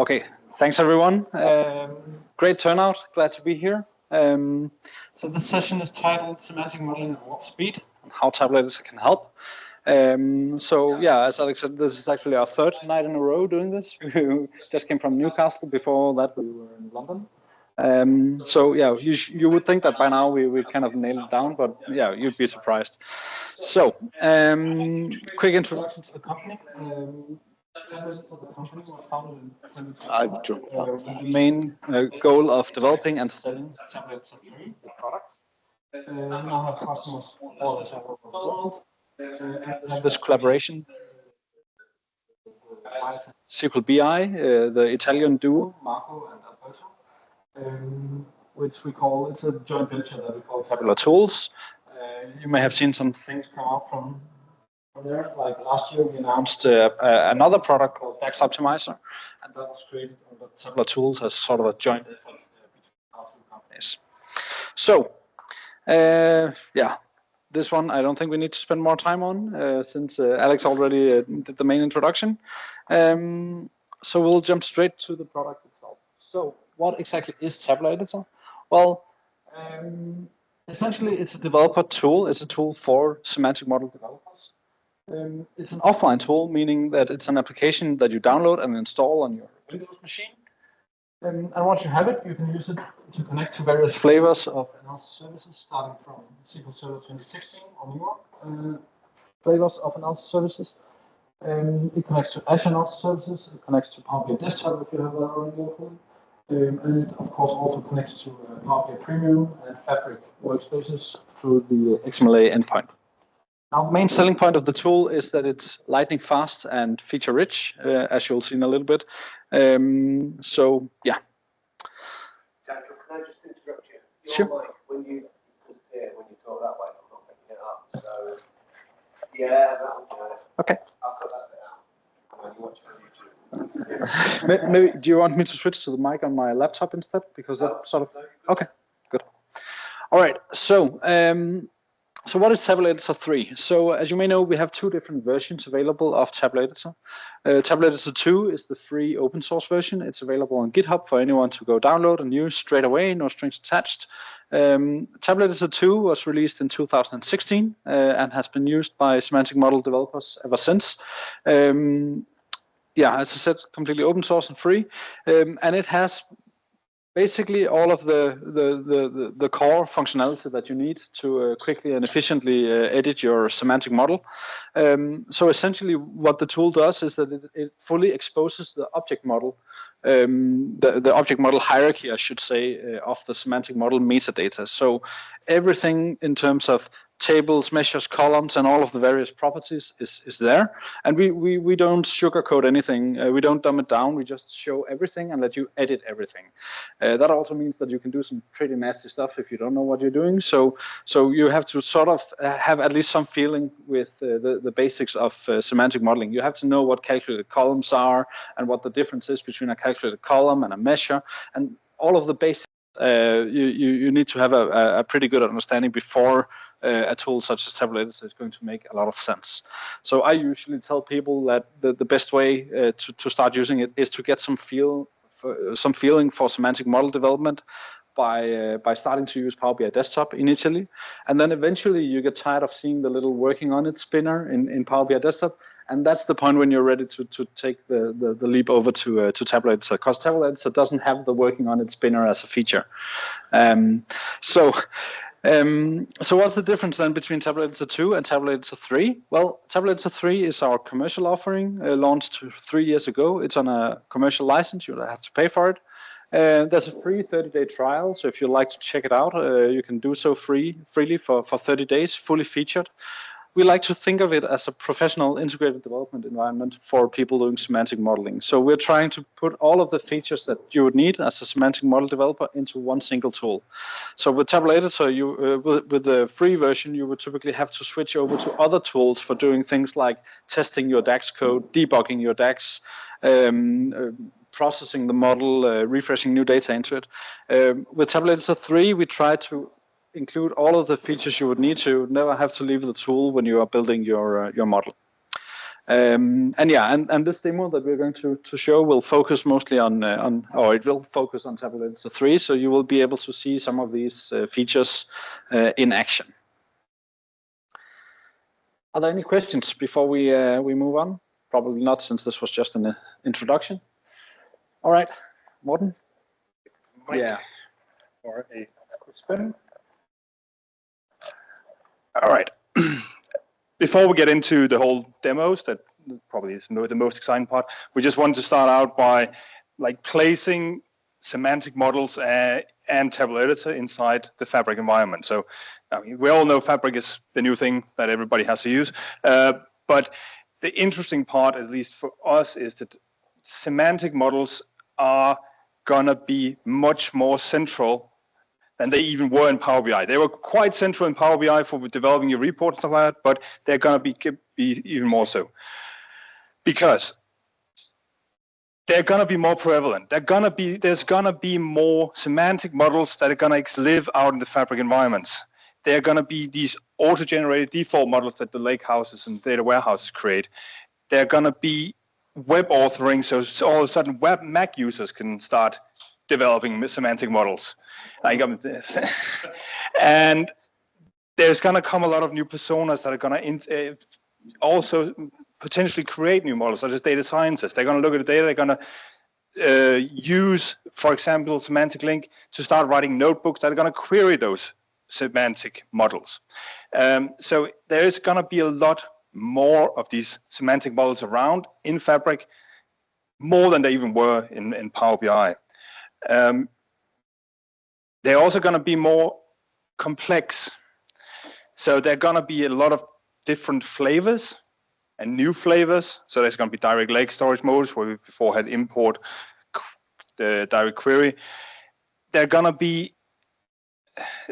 Okay, thanks everyone. Great turnout, glad to be here. So this session is titled Semantic Modeling at Warp Speed and how tabulators can help. So yeah, as Alex said, this is actually our third night in a row doing this. We just came from Newcastle. Before that, we were in London. So yeah, you would think that by now we kind of nailed it down, but yeah, you'd be surprised. So quick introduction to the company. Tabulators of the company was founded in 2012 with the main goal of developing and selling tabulators of the product. We now have customers all over the world. And we have this collaboration with SQL BI, the Italian duo, Marco and Alberto, which we call, it's a joint venture that we call Tabular Tools. You may have seen some things come out from there. Like last year, we announced another product called DAX Optimizer, and that was created under Tabular Tools as sort of a joint effort between our two companies. So, yeah, this one I don't think we need to spend more time on since Alex already did the main introduction. So we'll jump straight to the product itself. So, what exactly is Tabular Editor? Well, essentially, it's a developer tool. It's a tool for semantic model developers. It's an offline tool, meaning that it's an application that you download and install on your Windows machine. And once you have it, you can use it to connect to various flavors of analysis services, starting from SQL Server 2016 or newer flavors of analysis services. It connects to Azure analysis services. It connects to Power BI Desktop if you have that already locally. And it, of course, also connects to Power BI Premium and Fabric workspaces through the XMLA endpoint. Now, the main selling point of the tool is that it's lightning fast and feature rich, as you'll see in a little bit. So, yeah. Daniel, can I just interrupt you? Your Sure. mic, when you talk that way, I'm not picking it up. So, yeah, that'll do it. Okay. I'll put that bit out when you watch it on YouTube. Maybe, do you want me to switch to the mic on my laptop instead? Because that sort of. Okay, good. All right. So what is Tabular Editor 3? So as you may know, we have two different versions available of Tabular Editor. Tabular Editor 2 is the free open source version. It's available on GitHub for anyone to go download and use straight away, no strings attached. Tabular Editor 2 was released in 2016 and has been used by semantic model developers ever since. Yeah, as I said, completely open source and free. And it has basically all of the core functionality that you need to quickly and efficiently edit your semantic model. So essentially what the tool does is that it fully exposes the object model, the object model hierarchy, I should say, of the semantic model metadata. So everything in terms of tables, measures, columns, and all of the various properties is there. And we don't sugarcoat anything. We don't dumb it down. We just show everything and let you edit everything. That also means that you can do some pretty nasty stuff if you don't know what you're doing. So you have to sort of have at least some feeling with the basics of semantic modeling. You have to know what calculated columns are and what the difference is between a calculated column and a measure, and all of the basics. You need to have a pretty good understanding before a tool such as Tabular Editor is going to make a lot of sense. So I usually tell people that the best way to start using it is to get some feeling for semantic model development by starting to use Power BI Desktop initially, and then eventually you get tired of seeing the little working on it spinner in Power BI Desktop. And that's the point when you're ready to take the leap over to Tabular Editor, because Tabular Editor doesn't have the working on it spinner as a feature. So what's the difference then between Tabular Editor 2 and Tabular Editor 3? Well, Tabular Editor 3 is our commercial offering, launched 3 years ago. It's on a commercial license. You have to pay for it. There's a free 30-day trial, so if you'd like to check it out, you can do so freely for 30 days, fully featured. We like to think of it as a professional integrated development environment for people doing semantic modeling. So we're trying to put all of the features that you would need as a semantic model developer into one single tool. So with Tabular Editor, with the free version, you would typically have to switch over to other tools for doing things like testing your DAX code, debugging your DAX, processing the model, refreshing new data into it. With Tabular Editor 3, we try to include all of the features you would need to never have to leave the tool when you are building your model. And yeah, and this demo that we're going to show will focus mostly on or it will focus on Tabular Editor 3, so you will be able to see some of these features in action. Are there any questions before we move on? Probably not, since this was just an introduction. All right, Morten? Yeah. Or a quick spin. All right. Before we get into the whole demos, that probably is the most exciting part, we just wanted to start out by placing semantic models and Tabular Editor inside the Fabric environment. So I mean, we all know Fabric is the new thing that everybody has to use. But the interesting part, at least for us, is that semantic models are going to be much more central than they even were in Power BI. They were quite central in Power BI for developing your reports and stuff like that, but they're going to be even more so. Because they're going to be more prevalent. There's going to be more semantic models that are going to live out in the Fabric environments. They're going to be these auto-generated default models that the lakehouses and data warehouses create. They're going to be web authoring, so all of a sudden web Mac users can start developing semantic models. And there's going to come a lot of new personas that are going to also potentially create new models, such as data scientists. They're going to look at the data, they're going to use, for example, semantic link to start writing notebooks that are going to query those semantic models. So there is going to be a lot more of these semantic models around in Fabric, more than they even were in Power BI. They're also going to be more complex. So there are going to be a lot of different flavors and new flavors. So there's going to be direct lake storage modes where we before had import, direct query. They're going to be,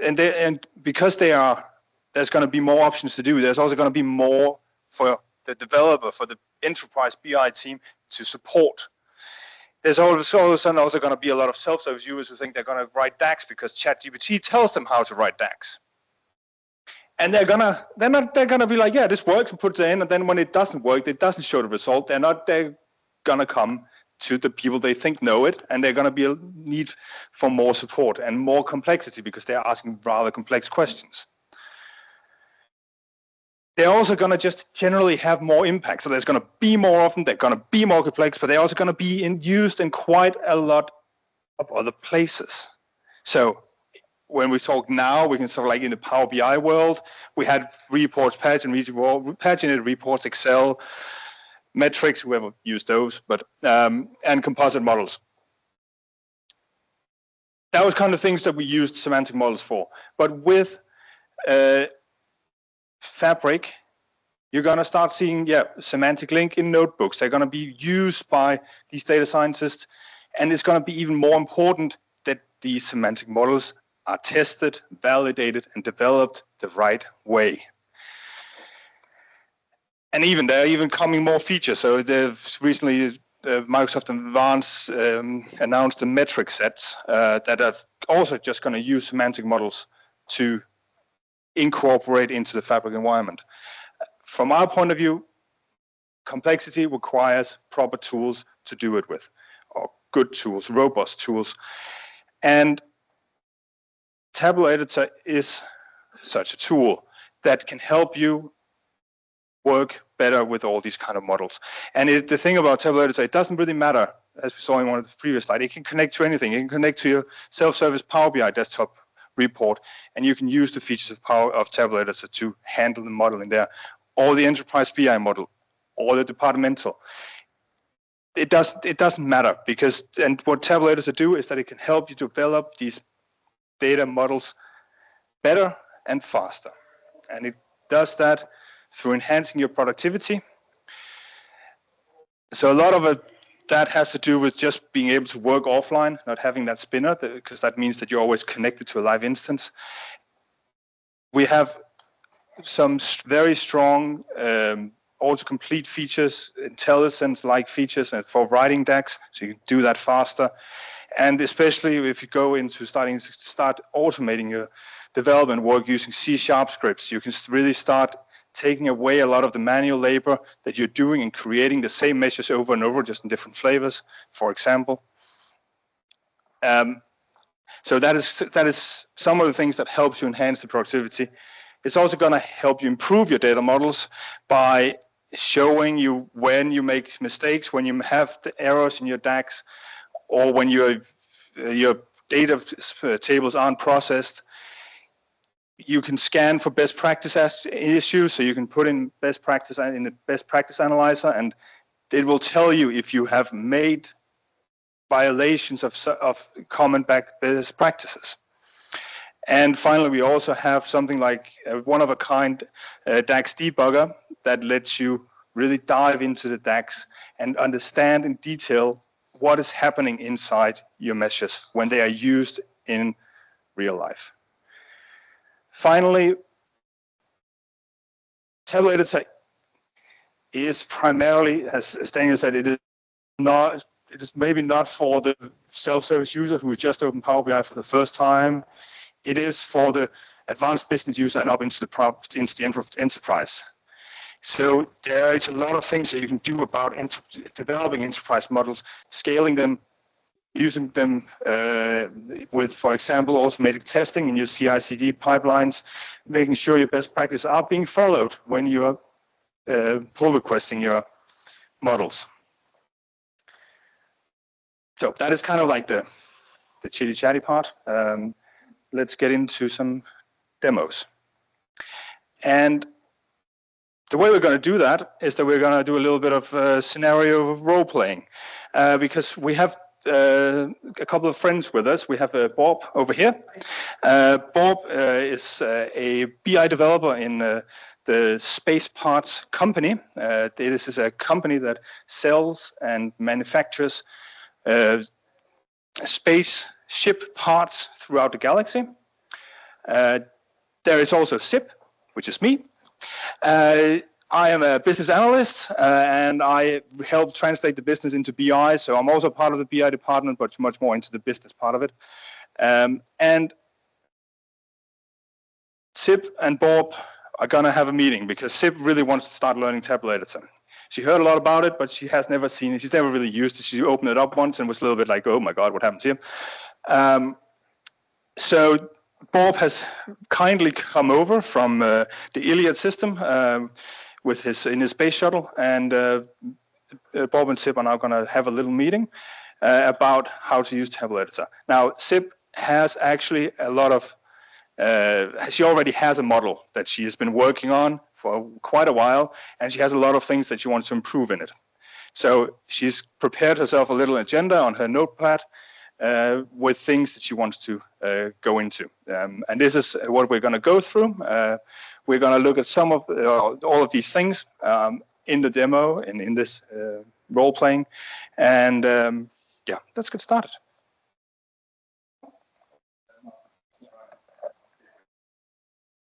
and because there's going to be more options to do. There's also going to be more for the developer, for the enterprise BI team to support. There's all of a sudden also going to be a lot of self-service users who think they're going to write DAX because ChatGPT tells them how to write DAX. And they're gonna be like, yeah, this works, and put it in, and then when it doesn't work, it doesn't show the result. They're gonna come to the people they think know it, and they're gonna be a need for more support and more complexity because they're asking rather complex questions. They're also going to just generally have more impact. So there's going to be more often, they're going to be more complex, but they're also going to be used in quite a lot of other places. So when we talk now, we can sort of like in the Power BI world, we had reports, paginated reports, Excel, metrics, whoever used those, but and composite models. That was kind of things that we used semantic models for. But with Fabric, you're going to start seeing, semantic link in notebooks. They're going to be used by these data scientists, and it's going to be even more important that these semantic models are tested, validated, and developed the right way. And there are even coming more features. So they've recently, Microsoft Advanced announced the metric sets that are also just going to use semantic models to incorporate into the Fabric environment. From our point of view, complexity requires proper tools to do it with, or good tools, robust tools. And Tabular Editor is such a tool that can help you work better with all these kind of models. And the thing about Tabular Editor, it doesn't really matter, as we saw in one of the previous slides, it can connect to anything. It can connect to your self-service Power BI desktop report, and you can use the features of Tabular Editor to handle the modeling there, or the enterprise BI model, or the departmental. It doesn't matter, because, and what Tabular Editor do is that it can help you develop these data models better and faster. And it does that through enhancing your productivity. So a lot of that has to do with just being able to work offline, not having that spinner, because that means that you're always connected to a live instance. We have some very strong autocomplete features, IntelliSense-like features for writing DAX, so you can do that faster. And especially if you go into start automating your development work using C# scripts, you can really start taking away a lot of the manual labor that you're doing in creating the same measures over and over, just in different flavors, for example. So that is some of the things that helps you enhance the productivity. It's also going to help you improve your data models by showing you when you make mistakes, when you have the errors in your DAX, or when your data tables aren't processed. You can scan for best practice issues, so you can put in best practice in the best practice analyzer, and it will tell you if you have made violations of common best practices. And finally, we also have something like a one-of-a-kind DAX Debugger that lets you really dive into the DAX and understand in detail what is happening inside your measures when they are used in real life. Finally, Tabular Editor is primarily, as Daniel said, it is maybe not for the self-service user who just opened Power BI for the first time. It is for the advanced business user and up into the enterprise. So there is a lot of things that you can do about developing enterprise models, scaling them, using them with, for example, automated testing in your CI/CD pipelines, making sure your best practices are being followed when you're pull requesting your models. So that is kind of like the chitty chatty part. Let's get into some demos. And the way we're going to do that is that we're going to do a little bit of scenario role playing, because we have a couple of friends with us. We have Bob over here. Bob is a BI developer in the Space Parts company. This is a company that sells and manufactures spaceship parts throughout the galaxy. There is also SIP, which is me. I am a business analyst, and I help translate the business into BI. So I'm also part of the BI department, but much more into the business part of it. And SIP and Bob are going to have a meeting because SIP really wants to start learning Tabular Editor. She heard a lot about it, but she has never seen it. She's never really used it. She opened it up once and was a little bit like, oh my God, what happens here? So Bob has kindly come over from the Iliad system in his space shuttle, and Bob and SIP are now going to have a little meeting about how to use Tabular Editor. Now, SIP has actually a lot of she already has a model that she has been working on for quite a while, and she has a lot of things that she wants to improve in it. So she's prepared herself a little agenda on her notepad with things that she wants to go into. And this is what we're going to go through. We're going to look at some of all of these things in the demo and in this role playing. And yeah, let's get started.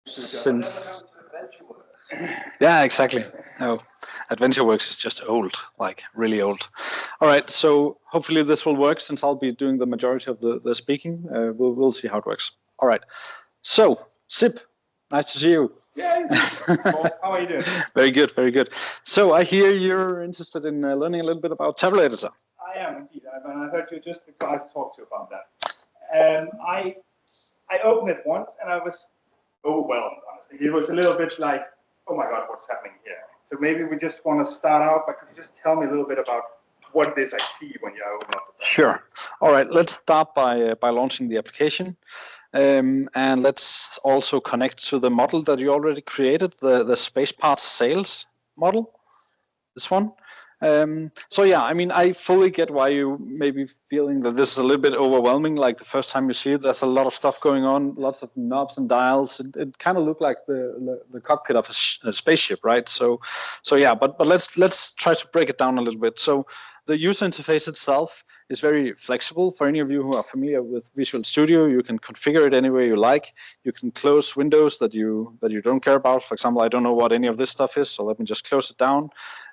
Since yeah, exactly. No, AdventureWorks is just old, like really old. All right, so hopefully this will work since I'll be doing the majority of the speaking. We'll see how it works. All right, so SIP, nice to see you. Yeah, how are you doing? Very good, very good. So I hear you're interested in learning a little bit about Tabular Editor. I am indeed, and I heard you just before I talked to you about that. I opened it once and I was overwhelmed, honestly. It was a little bit like, oh my God, what's happening here? So maybe we just want to start out, but could you just tell me a little bit about what it is I see when you open up the Sure. All right, let's start by launching the application. And let's also connect to the model that you already created, the space parts sales model, this one. So yeah, I mean, I fully get why you may be feeling that this is a little bit overwhelming. Like the first time you see it, there's a lot of stuff going on, lots of knobs and dials. It kind of looked like the cockpit of a spaceship, right? So yeah, but let's try to break it down a little bit. So the user interface itself is very flexible. For any of you who are familiar with Visual Studio, you can configure it any way you like. You can close windows that you don't care about. For example, I don't know what any of this stuff is, so let me just close it down.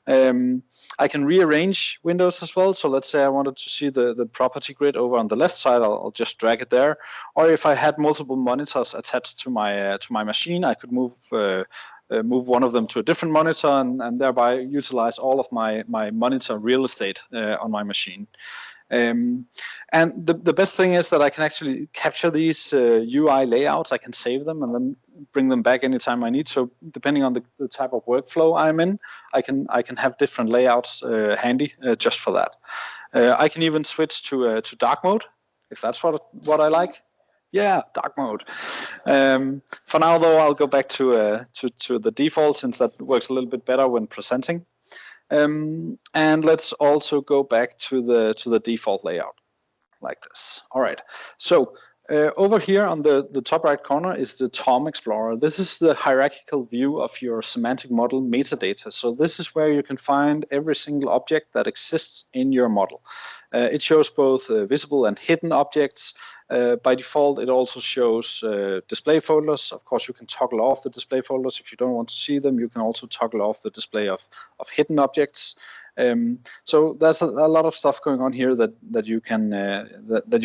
I can rearrange windows as well. So let's say I wanted to see the property grid over on the left side. I'll just drag it there. Or if I had multiple monitors attached to my machine, I could move move one of them to a different monitor and thereby utilize all of my monitor real estate on my machine. And the best thing is that I can actually capture these UI layouts. I can save them and then bring them back anytime I need. So depending on the type of workflow I'm in, I can have different layouts handy just for that. I can even switch to dark mode if that's what I like. Yeah, dark mode. For now, though, I'll go back to the default since that works a little bit better when presenting. And let's also go back to the default layout like this. All right. So over here on the top right corner is the TOM Explorer. This is the hierarchical view of your semantic model metadata. So this is where you can find every single object that exists in your model. It shows both visible and hidden objects. By default, it also shows display folders. Of course, you can toggle off the display folders. If you don't want to see them, you can also toggle off the display of hidden objects. So there's a lot of stuff going on here that you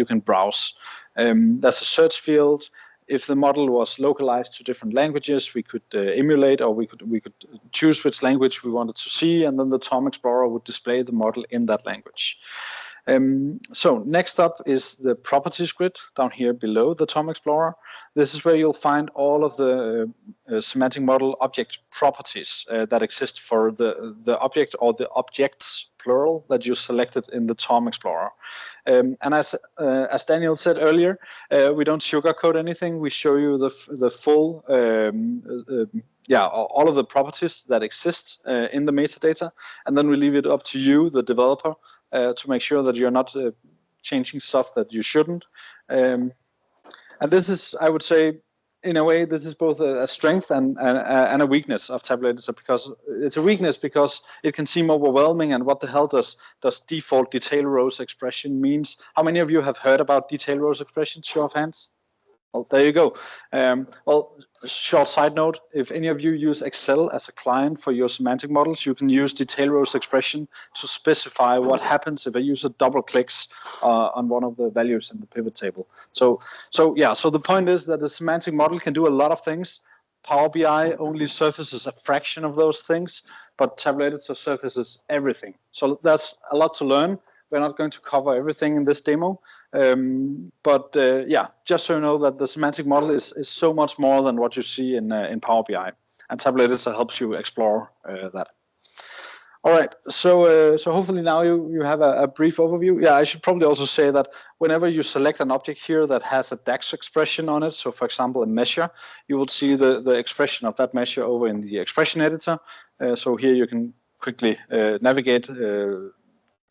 can browse. There's a search field. If the model was localized to different languages, we could emulate, or we could choose which language we wanted to see, and then the TOM Explorer would display the model in that language. So next up is the properties grid down here below the TOM Explorer. This is where you'll find all of the semantic model object properties that exist for the object or the objects plural that you selected in the TOM Explorer. And as Daniel said earlier, we don't sugarcoat anything. We show you the full all of the properties that exist in the metadata, and then we leave it up to you, the developer, to make sure that you're not changing stuff that you shouldn't. And this is, I would say, in a way, this is both a strength and a weakness of Tabular Editor, because it's a weakness because it can seem overwhelming. And what the hell does default detail rows expression means? How many of you have heard about detail rows expression? Show of hands. Well, there you go. Well, short side note, if any of you use Excel as a client for your semantic models, you can use detail rows expression to specify what happens if a user double clicks on one of the values in the pivot table. So the point is that the semantic model can do a lot of things. Power BI only surfaces a fraction of those things, but Tabular Editor surfaces everything. So that's a lot to learn. We're not going to cover everything in this demo. Just so you know that the semantic model is so much more than what you see in Power BI, and Tabular Editor helps you explore that. All right, so hopefully now you have a brief overview. Yeah, I should probably also say that whenever you select an object here that has a DAX expression on it, so for example a measure, you will see the expression of that measure over in the expression editor. So here you can quickly navigate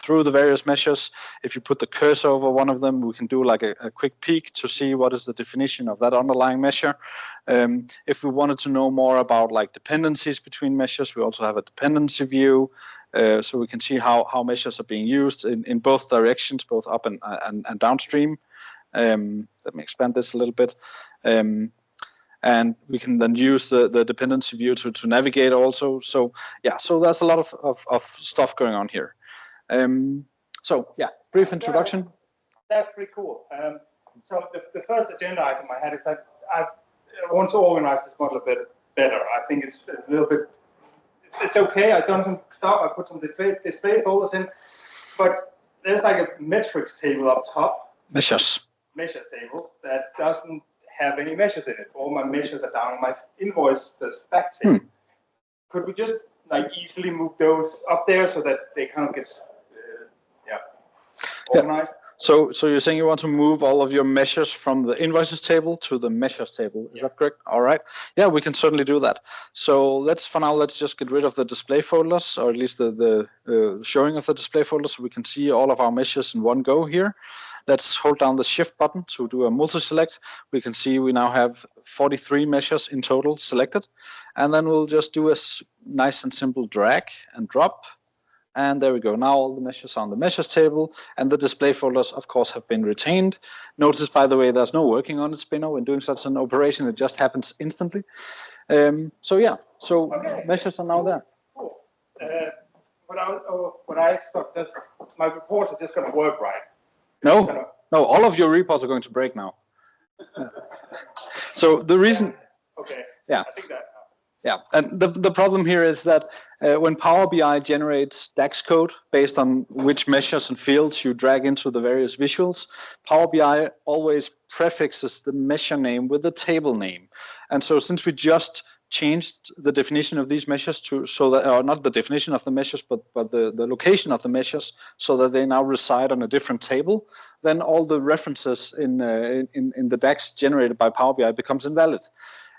through the various measures. If you put the cursor over one of them, we can do like a quick peek to see what is the definition of that underlying measure. If we wanted to know more about like dependencies between measures, we also have a dependency view, so we can see how measures are being used in both directions, both up and downstream. Let me expand this a little bit. And we can then use the dependency view to navigate also. So there's a lot of stuff going on here. Brief introduction. That's pretty cool. So the first agenda item I had is that I want to organize this model a bit better. I think it's a little bit, it's okay. I've done some stuff. I put some display folders in, but there's like a metrics table up top. Measures table that doesn't have any measures in it. All my measures are down in my invoice, the spec table. Could we just like easily move those up there so that they kind of get organized? So you're saying you want to move all of your measures from the invoices table to the measures table. Is that correct? All right. Yeah, we can certainly do that. So let's just get rid of the display folders, or at least the showing of the display folders, so we can see all of our measures in one go here. Let's hold down the shift button to do a multi-select. We can see we now have 43 measures in total selected. And then we'll just do a nice and simple drag and drop. And there we go. Now all the measures are on the measures table, and the display folders, of course, have been retained. Notice, by the way, there's no working on it, Spinner. When doing such an operation, it just happens instantly. Measures are now there. Cool. What I thought, my reports are just going to work right. No, all of your reports are going to break now. So the reason... Okay. Yeah. I think that... Yeah, and the problem here is that when Power BI generates DAX code based on which measures and fields you drag into the various visuals, Power BI always prefixes the measure name with the table name. And so since we just changed the definition of these measures to so that, or not the definition of the measures, but the location of the measures, so that they now reside on a different table, then all the references in the DAX generated by Power BI becomes invalid.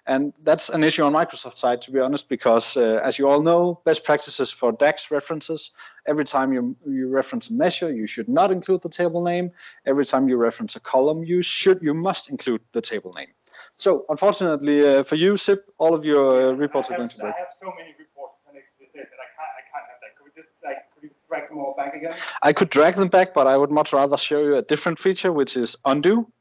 And that's an issue on Microsoft side, to be honest, because as you all know, best practices for DAX references, every time you reference a measure, you should not include the table name. Every time you reference a column, you must include the table name. So unfortunately for you, Sip, all of your reports are going to break. I have so many reports connected to this, and I can't have that. Could we just could you drag them all back again? I could drag them back, but I would much rather show you a different feature, which is undo.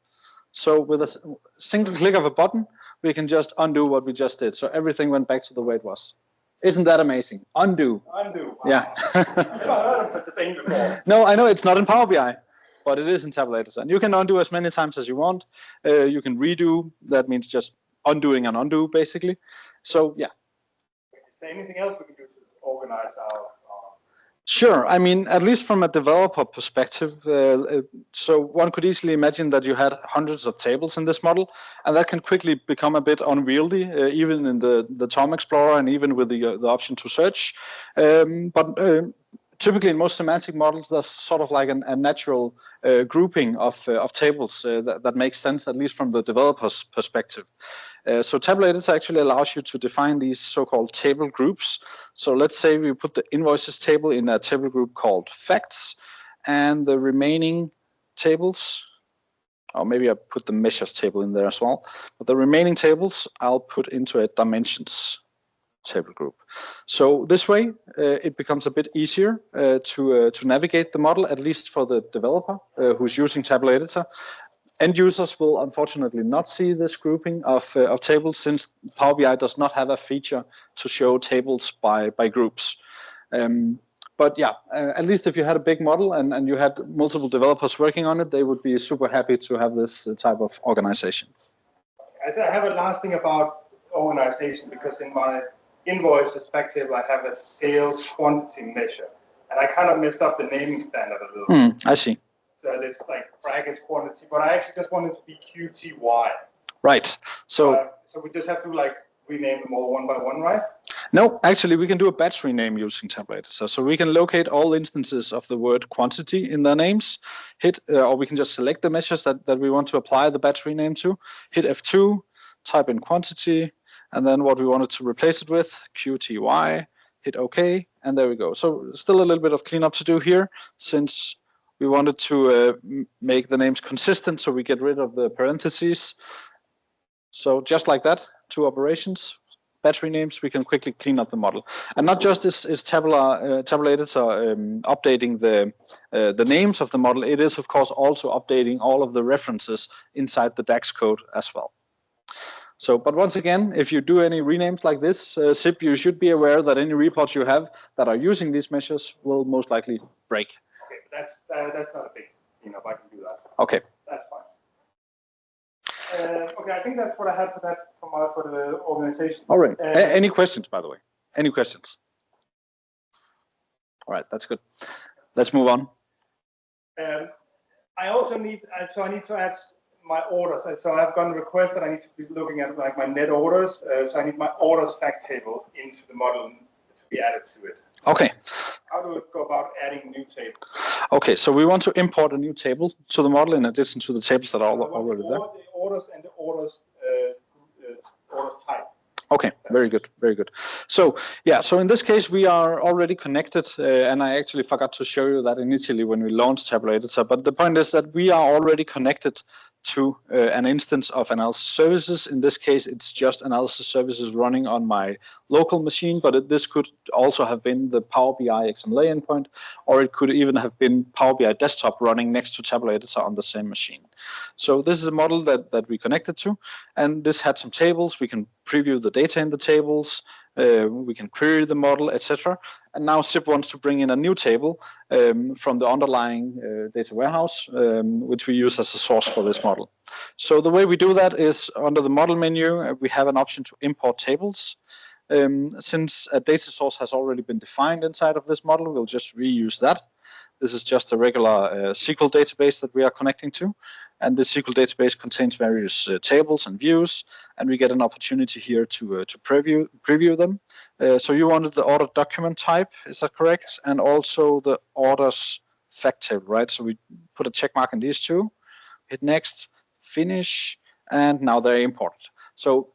So with a single click of a button, we can just undo what we just did. So everything went back to the way it was. Isn't that amazing? Undo. Undo. Wow. Yeah. I've never heard of such a thing before. No, I know it's not in Power BI, but it is in Tabular Editor. And you can undo as many times as you want. You can redo. That means just undoing and undo, basically. So, yeah. Is there anything else we can do to organize our Sure. I mean, at least from a developer perspective, so one could easily imagine that you had hundreds of tables in this model, and that can quickly become a bit unwieldy, even in the Tom Explorer and even with the option to search. But typically in most semantic models, there's sort of like a natural grouping of tables that makes sense, at least from the developer's perspective. So Tabular Editor actually allows you to define these so-called table groups. So let's say we put the invoices table in a table group called facts, and the remaining tables, or maybe I put the measures table in there as well, but the remaining tables I'll put into a dimensions table group. So this way it becomes a bit easier to navigate the model, at least for the developer who's using Tabular Editor. End users will unfortunately not see this grouping of tables, since Power BI does not have a feature to show tables by groups. But yeah, at least if you had a big model and you had multiple developers working on it, they would be super happy to have this type of organization. I have a last thing about organization, because in my invoices fact table, I have a sales quantity measure, and I kind of messed up the naming standard a little bit. I see. So it's like brackets quantity, but I actually just want it to be QTY. Right. So we just have to like rename them all one by one, right? No, actually we can do a batch rename using Tabular Editor. So we can locate all instances of the word quantity in their names, or we can just select the measures that we want to apply the batch rename to, hit F2, type in quantity, and then what we wanted to replace it with, QTY, hit OK, and there we go. So still a little bit of cleanup to do here, since we wanted to make the names consistent, so we get rid of the parentheses. So just like that, 2 operations, battery names, we can quickly clean up the model. And not just is Tabular Editor updating the names of the model, it is of course also updating all of the references inside the DAX code as well. So, but once again, if you do any renames like this, SIP, you should be aware that any reports you have that are using these measures will most likely break. Okay, but that's not a big cleanup. I can do that. Okay. That's fine. Okay, I think that's what I had for that for the organization. All right. Any questions, by the way? Any questions? All right, that's good. Let's move on. I also need, I need to add my orders. So I've gotten a request that I need to be looking at like my net orders. So I need my orders fact table into the model to be added to it. Okay. How do we go about adding new tables? Okay, so we want to import a new table to the model in addition to the tables that are already there. The orders and the orders type. Okay, very good, very good. So yeah, so in this case we are already connected, and I actually forgot to show you that initially when we launched Tabular Editor. But the point is that we are already connected to an instance of analysis services. In this case, it's just analysis services running on my local machine, but this could also have been the Power BI XML endpoint, or it could even have been Power BI desktop running next to Tabular Editor on the same machine. So this is a model that we connected to, and this had some tables. We can preview the data in the tables, we can query the model, etc. And now SIP wants to bring in a new table from the underlying data warehouse, which we use as a source for this model. So the way we do that is under the model menu, we have an option to import tables. Since a data source has already been defined inside of this model, we'll just reuse that. This is just a regular SQL database that we are connecting to. And this SQL database contains various tables and views, and we get an opportunity here to preview them. So you wanted the order document type, is that correct? And also the orders fact table, right? So we put a check mark in these two, hit next, finish, and now they're imported. So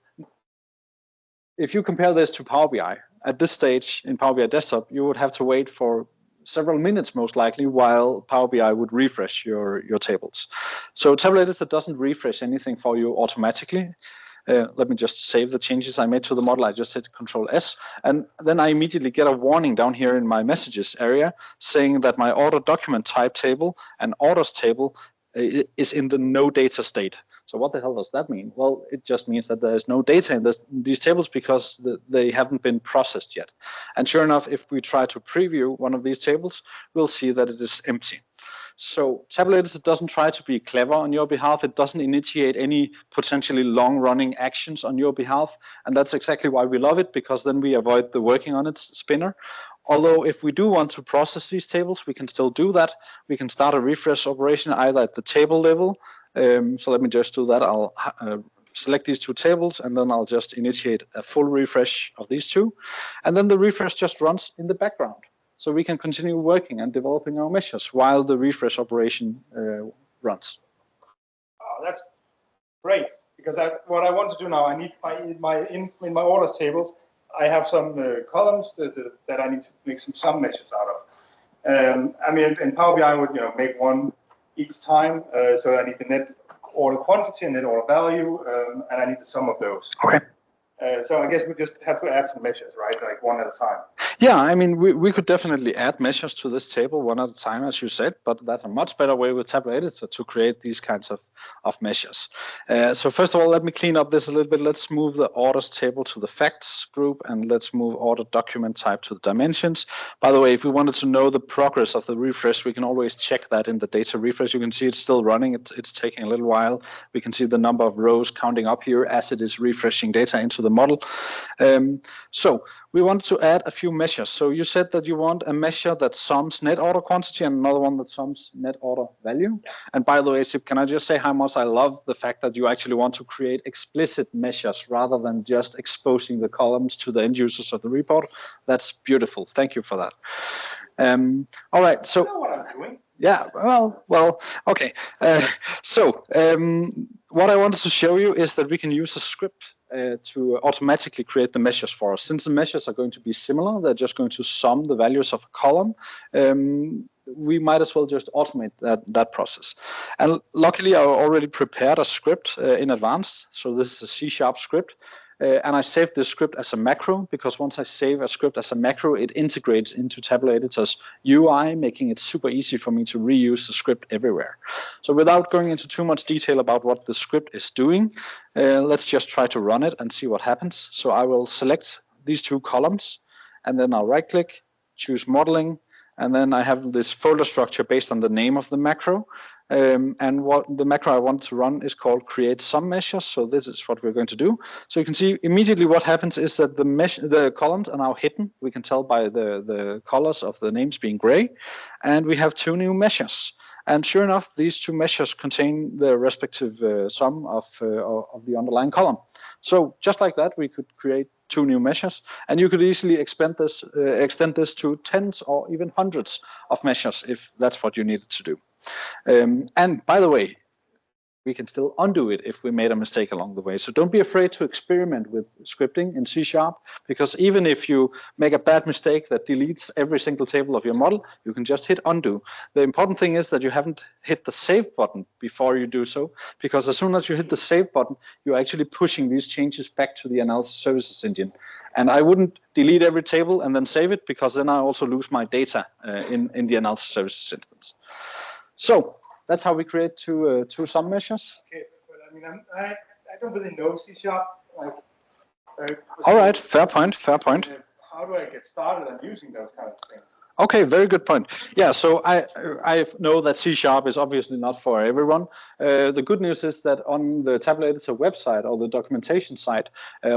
if you compare this to Power BI, at this stage in Power BI Desktop, you would have to wait for several minutes most likely while Power BI would refresh your tables. So Tabular Editor doesn't refresh anything for you automatically. Let me just save the changes I made to the model. I just hit Control S, and then I immediately get a warning down here in my messages area saying that my order document type table and orders table is in the no data state. So what the hell does that mean? Well, it just means that there is no data in these tables because they haven't been processed yet. And sure enough, if we try to preview one of these tables, we'll see that it is empty. So Tabular Editor doesn't try to be clever on your behalf. It doesn't initiate any potentially long-running actions on your behalf. And that's exactly why we love it, because then we avoid the working on its spinner. Although if we do want to process these tables, we can still do that. We can start a refresh operation either at the table level. So let me just do that. I'll select these two tables, and then I'll just initiate a full refresh of these two. And then the refresh just runs in the background. So we can continue working and developing our measures while the refresh operation runs. Oh, that's great, because what I want to do now, I need in my orders tables, I have some columns that I need to make some sum measures out of. I mean, in Power BI, I would make one each time. So I need the net order quantity and net order value, and I need the sum of those. Okay. So I guess we just have to add some measures, right? Like one at a time. Yeah, I mean, we could definitely add measures to this table one at a time, as you said, but that's a much better way with Tabular Editor to create these kinds of measures. So first of all, let me clean up this a little bit. Let's move the orders table to the facts group, and let's move order document type to the dimensions. By the way, if we wanted to know the progress of the refresh, we can always check that in the data refresh. You can see it's still running. It's taking a little while. We can see the number of rows counting up here as it is refreshing data into the model. So we wanted to add a few measures. So you said that you want a measure that sums net order quantity and another one that sums net order value. Yeah. And by the way, Sip, can I just say how much I love the fact that you actually want to create explicit measures rather than just exposing the columns to the end users of the report. That's beautiful. Thank you for that. All right. So. I know what I'm doing. Yeah, well, okay. What I wanted to show you is that we can use a script to automatically create the measures for us. Since the measures are going to be similar, they're just going to sum the values of a column. We might as well just automate that process. And luckily, I already prepared a script in advance. So this is a C# script. And I saved this script as a macro, because once I save a script as a macro, it integrates into Tabular Editor's UI, making it super easy for me to reuse the script everywhere. So without going into too much detail about what the script is doing, let's just try to run it and see what happens. So I will select these two columns, and then I'll right-click, choose modeling, and then I have this folder structure based on the name of the macro. And what the macro I want to run is called create sum measures. So this is what we're going to do. So you can see immediately what happens is that the columns are now hidden. We can tell by the colors of the names being gray. And we have two new measures. And sure enough, these two measures contain the respective sum of the underlying column. So just like that, we could create two new measures, and you could easily extend this to tens or even hundreds of measures if that's what you needed to do. And by the way, we can still undo it if we made a mistake along the way. So don't be afraid to experiment with scripting in C#, because even if you make a bad mistake that deletes every single table of your model, you can just hit undo. The important thing is that you haven't hit the save button before you do so, because as soon as you hit the save button, you're actually pushing these changes back to the analysis services engine. And I wouldn't delete every table and then save it, because then I also lose my data in the analysis services instance. So that's how we create two sum measures. Okay, but I mean, I don't really know C#. All right, fair point. How do I get started on using those kind of things? Okay, very good point. Yeah, so I know that C# is obviously not for everyone. The good news is that on the Tabular Editor website or the documentation site,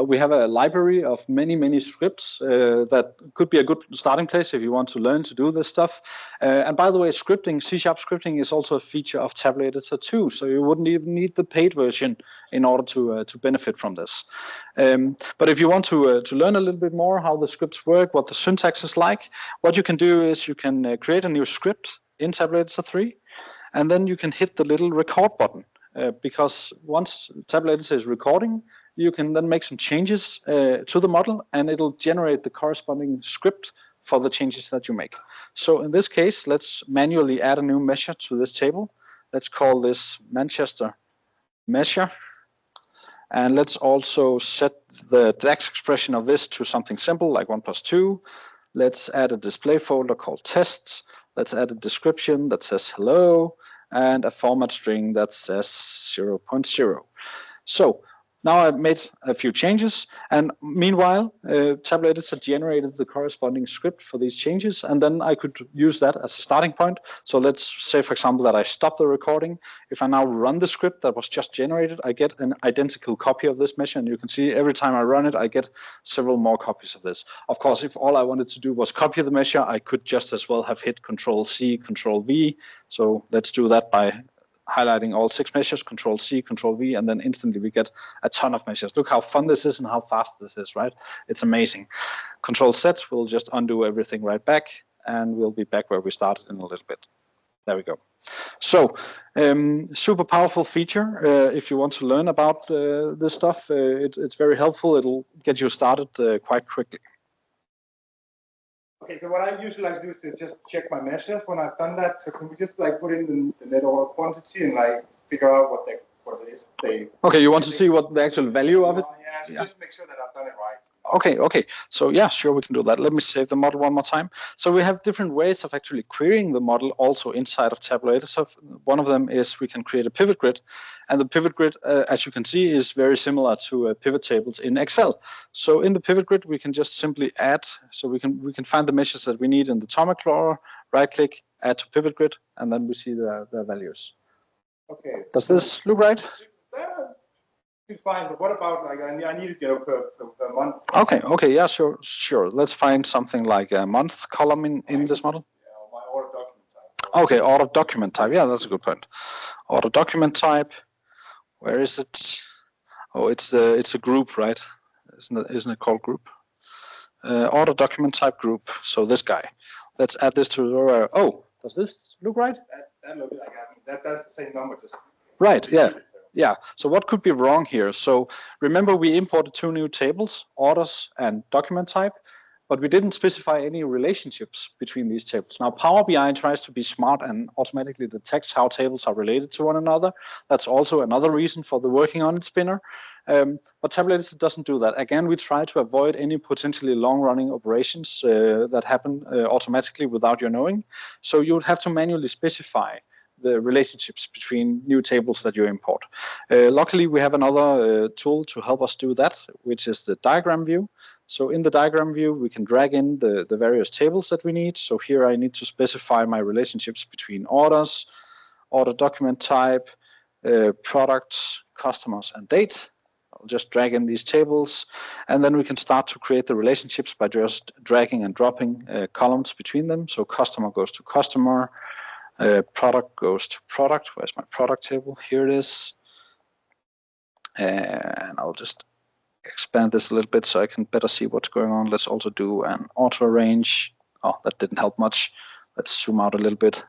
we have a library of many scripts that could be a good starting place if you want to learn to do this stuff. And by the way, scripting, C# scripting is also a feature of Tabular Editor too, so you wouldn't even need the paid version in order to benefit from this. But if you want to learn a little bit more how the scripts work, what the syntax is like, what you can do is you can create a new script in Tabular Editor 3, and then you can hit the little record button, because once Tabular Editor is recording, you can then make some changes to the model, and it'll generate the corresponding script for the changes that you make. So in this case, let's manually add a new measure to this table. Let's call this Manchester measure. And let's also set the DAX expression of this to something simple like 1 + 2. Let's add a display folder called tests. Let's add a description that says hello and a format string that says 0.0. So now I've made a few changes, and meanwhile, Tabular Editor generated the corresponding script for these changes, and then I could use that as a starting point. So let's say, for example, that I stop the recording. If I now run the script that was just generated, I get an identical copy of this measure, and you can see every time I run it, I get several more copies of this. Of course, if all I wanted to do was copy the measure, I could just as well have hit Control-C, Control-V. So let's do that by highlighting all 6 measures, Control-C, Control-V, and then instantly we get a ton of measures. Look how fun this is and how fast this is, right? It's amazing. Control-Z will just undo everything right back, and we'll be back where we started in a little bit. There we go. So, super powerful feature. If you want to learn about this stuff, it's very helpful. It'll get you started quite quickly. Okay, so what I usually like to do is to just check my measures when I've done that. So can we just like put in the net order quantity and like figure out what it is? Okay, you want to see what the actual value of it? Yeah, so just make sure that I've done it right. Okay. So yeah, sure, we can do that. Let me save the model one more time. So we have different ways of actually querying the model also inside of Tabular Editor. One of them is we can create a pivot grid, and the pivot grid, as you can see, is very similar to pivot tables in Excel. So in the pivot grid, we can just simply add. So we can find the measures that we need in the Tom Explorer, right-click, add to pivot grid, and then we see the values. Okay. Does this look right? It's fine, but what about like I need to go per month? Okay, yeah, sure. Let's find something like a month column in this model. Yeah, my order document type. Okay, order document type. Yeah, that's a good point. Order document type. Where is it? Oh, it's a group, right? Isn't it called group? Order document type group. So this guy. Let's add this to the. Oh, does this look right? That looks like that's the same number. Just right. Yeah. So what could be wrong here? So remember, we imported 2 new tables, orders and document type, but we didn't specify any relationships between these tables. Now, Power BI tries to be smart and automatically detects how tables are related to one another. That's also another reason for the working on it spinner. But Tabular Editor doesn't do that. Again, we try to avoid any potentially long-running operations that happen automatically without your knowing. So you would have to manually specify the relationships between new tables that you import. Luckily, we have another tool to help us do that, which is the diagram view. So in the diagram view, we can drag in the various tables that we need. So here I need to specify my relationships between orders, order document type, products, customers, and date. I'll just drag in these tables, and then we can start to create the relationships by just dragging and dropping columns between them. So customer goes to customer, product goes to product. Where's my product table? Here it is. And I'll just expand this a little bit so I can better see what's going on. Let's also do an auto arrange. Oh, that didn't help much. Let's zoom out a little bit.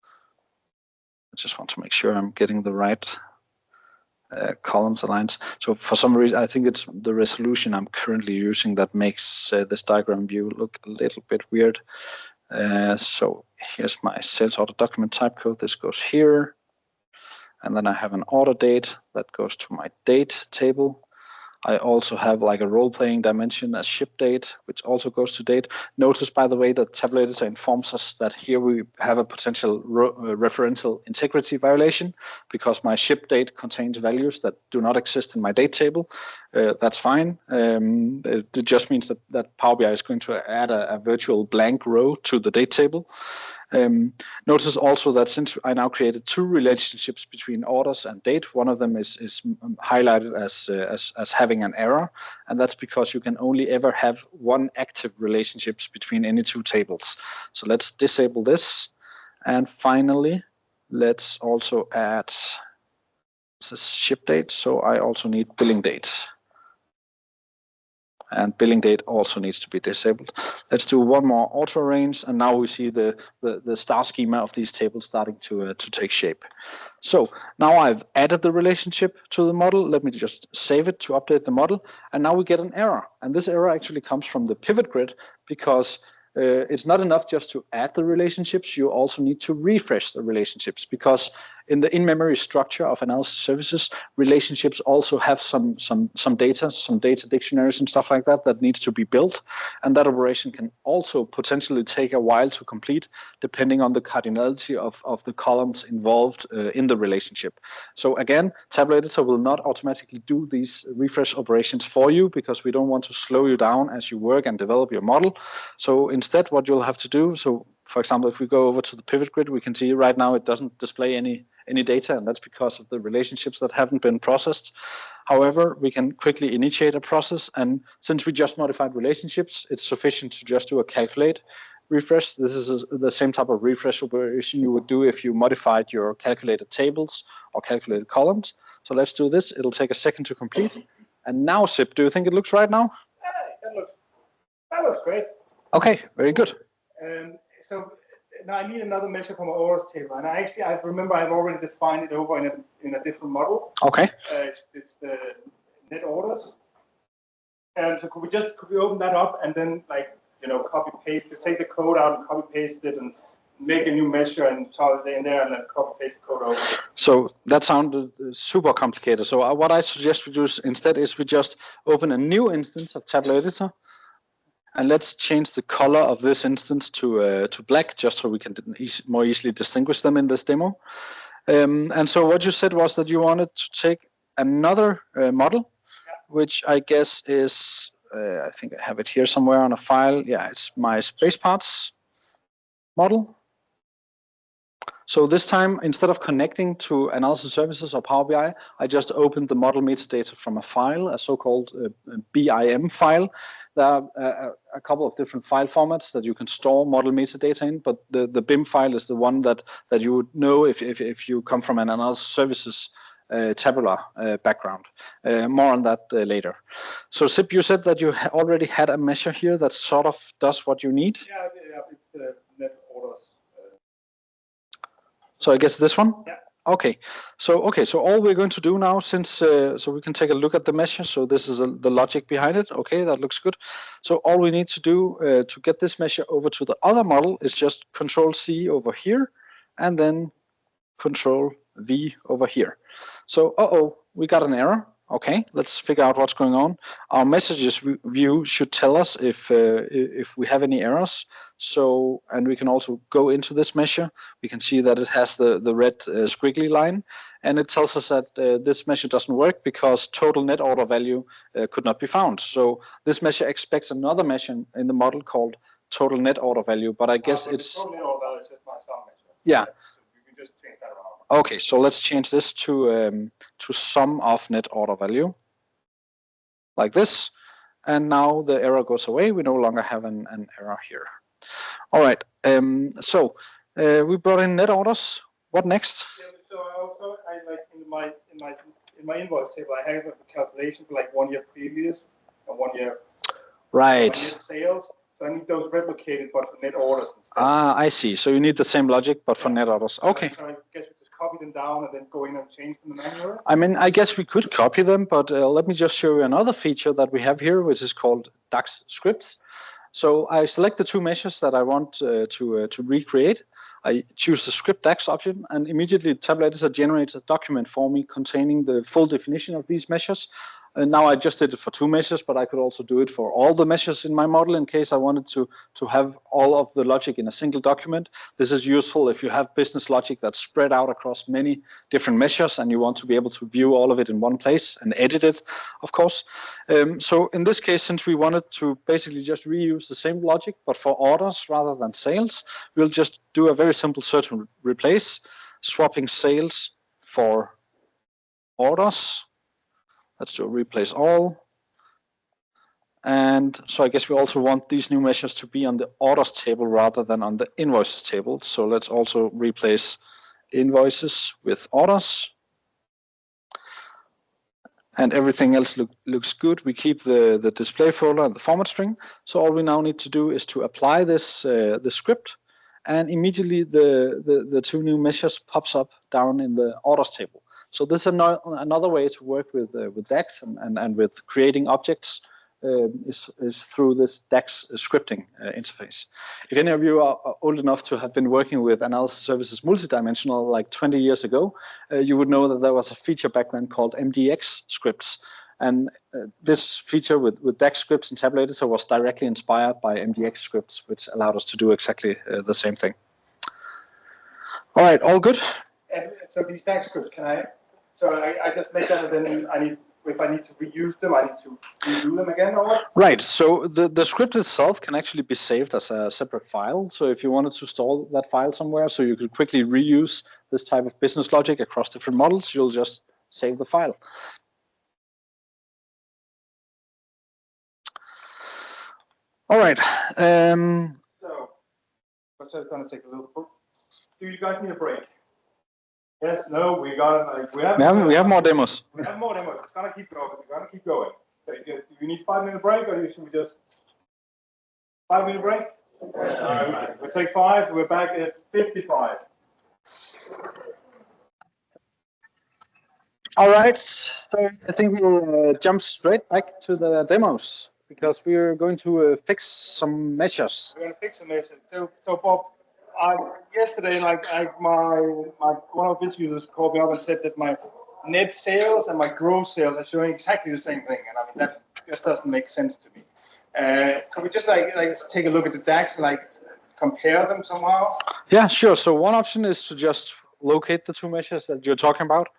I just want to make sure I'm getting the right columns aligned. So for some reason, I think it's the resolution I'm currently using that makes this diagram view look a little bit weird. So here's my sales order document type code. This goes here. And then I have an order date that goes to my date table. I also have like a role-playing dimension as ship date, which also goes to date. Notice, by the way, that Tabular Editor informs us that here we have a potential referential integrity violation because my ship date contains values that do not exist in my date table. That's fine. It just means that Power BI is going to add a virtual blank row to the date table. Notice also that since I now created two relationships between orders and date, one of them is highlighted as having an error, and that's because you can only ever have one active relationships between any two tables. So let's disable this, and finally, let's also add this ship date. So I also need billing date. And billing date also needs to be disabled. Let's do one more auto arrange, and now we see the star schema of these tables starting to take shape. So now I've added the relationship to the model. Let me just save it to update the model, and now we get an error. And this error actually comes from the pivot grid because it's not enough just to add the relationships. You also need to refresh the relationships because in the in-memory structure of analysis services, relationships also have some data dictionaries and stuff like that needs to be built, and that operation can also potentially take a while to complete, depending on the cardinality of the columns involved in the relationship. So again, Tabular Editor will not automatically do these refresh operations for you because we don't want to slow you down as you work and develop your model. So instead, what you'll have to do, so for example, if we go over to the pivot grid, we can see right now it doesn't display any data, and that's because of the relationships that haven't been processed. However, we can quickly initiate a process, and since we just modified relationships, it's sufficient to just do a calculate refresh. This is the same type of refresh operation you would do if you modified your calculated tables or calculated columns. So let's do this. It'll take a second to complete. And now, Sip, do you think it looks right now? That looks great. Okay, very good. So now I need another measure from my orders table, and I remember I've already defined it over in a different model. Okay. It's the net orders. And so could we open that up and then copy paste it, take the code out and copy paste it and make a new measure and toss it in there and then copy paste the code over. So that sounded super complicated. So what I suggest we do instead is we just open a new instance of Tabular Editor. And let's change the color of this instance to black, just so we can more easily distinguish them in this demo. And so what you said was that you wanted to take another model, which I guess is, I think I have it here somewhere on a file. Yeah, it's my space parts model. So this time, instead of connecting to analysis services or Power BI, I just opened the model metadata from a file, a so-called BIM file. There are a couple of different file formats that you can store model metadata in, but the BIM file is the one that you would know if you come from an analysis services tabular background. More on that later. So Sip, you said that you already had a measure here that sort of does what you need. Yeah, it's the net orders. So I guess this one? Yeah. Okay, so all we're going to do now, since so we can take a look at the measure. So this is the logic behind it. Okay, that looks good. So all we need to do to get this measure over to the other model is just Control-C over here, and then Control-V over here. So we got an error. Okay, let's figure out what's going on. Our messages view should tell us if we have any errors. So, and we can also go into this measure. We can see that it has the red squiggly line, and it tells us that this measure doesn't work because total net order value could not be found. So this measure expects another measure in the model called total net order value, but I guess it's total net order value is just my sum measure. Yeah. We can just change that around. Okay, so let's change this to sum of net order value, like this, and now the error goes away. We no longer have an error here. All right, so we brought in net orders. What next? Yeah, so also I like in my invoice table I have a calculation for like 1 year previous and 1 year. Right. Net sales. So I need those replicated, but for net orders instead. Ah, I see. So you need the same logic, but for net orders. Okay. So I guess we just copy them down and then go in and change them manually. I mean, I guess we could copy them, but let me just show you another feature that we have here, which is called DAX scripts. So I select the two measures that I want to recreate. I choose the script DAX option, and immediately Tabular Editor generates a document for me containing the full definition of these measures. And now I just did it for 2 measures, but I could also do it for all the measures in my model in case I wanted to have all of the logic in a single document. This is useful if you have business logic that's spread out across many different measures and you want to be able to view all of it in one place and edit it, of course. So in this case, since we wanted to basically just reuse the same logic, but for orders rather than sales, we'll just do a very simple search and replace, swapping sales for orders. Let's do a replace all. And so I guess we also want these new measures to be on the orders table rather than on the invoices table. So let's also replace invoices with orders. And everything else looks good. We keep the display folder and the format string. So all we now need to do is to apply this the script, and immediately the 2 new measures pops up down in the orders table. So this is another way to work with DAX and with creating objects is through this DAX scripting interface. If any of you are old enough to have been working with analysis services multidimensional like 20 years ago, you would know that there was a feature back then called MDX scripts. And this feature with DAX scripts and Tabular Editor was directly inspired by MDX scripts, which allowed us to do exactly the same thing. All right, all good? And so these DAX scripts, I just make them, and then if I need to reuse them, I need to redo them again, or what? Right. So the script itself can actually be saved as a separate file. So if you wanted to store that file somewhere, so you could quickly reuse this type of business logic across different models, you'll just save the file. All right. So, I'm just going to take a little. Do you guys need a break? Yes, no, we got we have more demos. We have more demos. It's gonna keep going. We're gonna keep going. So do you need 5-minute break, or should we just 5-minute break? We'll take 5. We're back at 55. All right. So I think we'll jump straight back to the demos because we're going to fix some measures. We're gonna fix some measures. So Bob. Yesterday, one of his users called me up and said that my net sales and my gross sales are showing exactly the same thing, and I mean that just doesn't make sense to me. Can we just take a look at the DAX and compare them somehow? Yeah, sure. So one option is to just locate the 2 measures that you're talking about